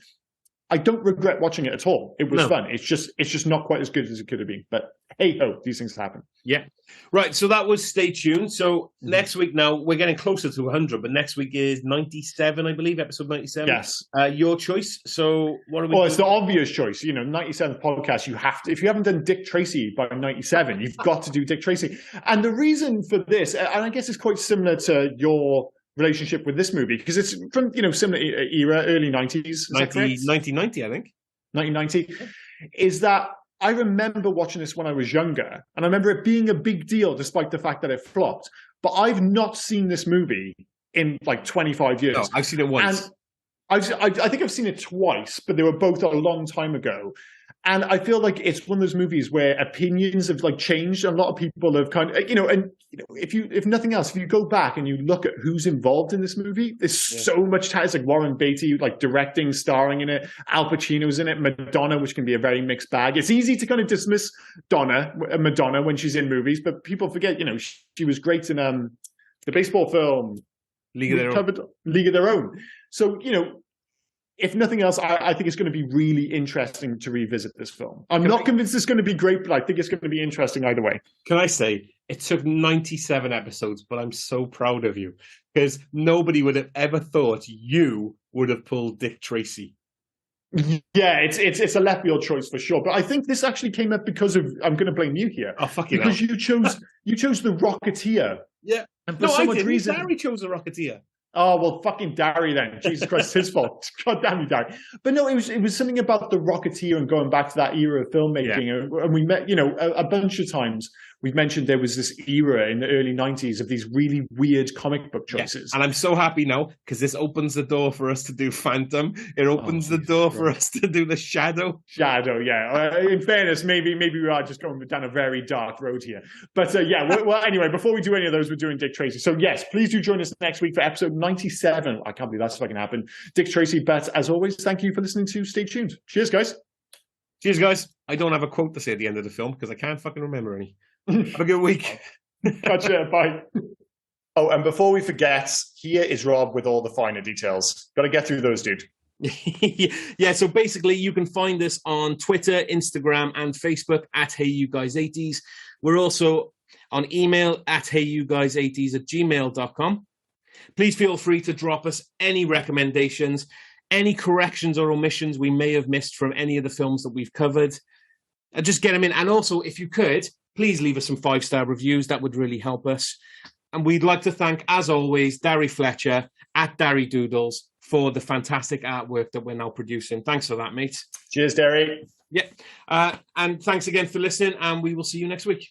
I don't regret watching it at all. It was fun. It's just not quite as good as it could have been. But hey ho, these things happen. Yeah. Right. So that was Stay Tuned. So next week now, we're getting closer to 100, but next week is 97, I believe, episode 97. Yes. Your choice. So what are we doing? It's the obvious choice. 97th podcast, you have to, if you haven't done Dick Tracy by 97, you've got to do Dick Tracy. And the reason for this, and I guess it's quite similar to your relationship with this movie, because it's from similar era, early 90s, 1990, I think 1990, is that I remember watching this when I was younger, and I remember it being a big deal despite the fact that it flopped. But I've not seen this movie in like 25 years. No, I've seen it once. And I think I've seen it twice, but they were both a long time ago. And I feel like it's one of those movies where opinions have like changed. A lot of people have kind of, if nothing else, if you go back and you look at who's involved in this movie, there's so much talent. It's like Warren Beatty, like directing, starring in it. Al Pacino's in it. Madonna, which can be a very mixed bag. It's easy to kind of dismiss Madonna when she's in movies, but people forget, she was great in the baseball film League of Their Own. So, if nothing else, I think it's going to be really interesting to revisit this film. I'm not convinced it's going to be great, but I think it's going to be interesting either way. Can I say, it took 97 episodes, but I'm so proud of you, because nobody would have ever thought you would have pulled Dick Tracy. Yeah, it's a left field choice for sure. But I think this actually came up because of, I'm going to blame you here. Oh, fucking because you chose The Rocketeer. Yeah. And for some odd reason, Barry chose The Rocketeer. Oh, well, fucking Darry then. Jesus Christ, it's his fault. God damn you, Darry. But no, it was something about The Rocketeer and going back to that era of filmmaking. Yeah. And we met, a bunch of times we've mentioned there was this era in the early 90s of these really weird comic book choices. Yeah. And I'm so happy now because this opens the door for us to do Phantom. It opens the door for us to do the Shadow. Shadow, yeah. In fairness, maybe we are just going down a very dark road here. But well, anyway, before we do any of those, we're doing Dick Tracy. So yes, please do join us next week for episode 97. I can't believe that's fucking happened. Dick Tracy, but as always, thank you for listening to Stay Tuned. Cheers, guys. Cheers, guys. I don't have a quote to say at the end of the film because I can't fucking remember any. Have a good week. Gotcha. Bye. Oh, and before we forget, here is Rob with all the finer details. Got to get through those, dude. Yeah, so basically you can find us on Twitter, Instagram, and Facebook at HeyYouGuys80s. We're also on email at HeyYouGuys80s@gmail.com. Please feel free to drop us any recommendations, any corrections or omissions we may have missed from any of the films that we've covered. Just get them in. And also, if you could, please leave us some 5-star reviews. That would really help us. And we'd like to thank, as always, Darry Fletcher at Darry Doodles for the fantastic artwork that we're now producing. Thanks for that, mate. Cheers, Darry. Yeah. And thanks again for listening, and we will see you next week.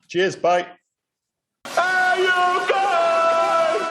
Cheers. Bye.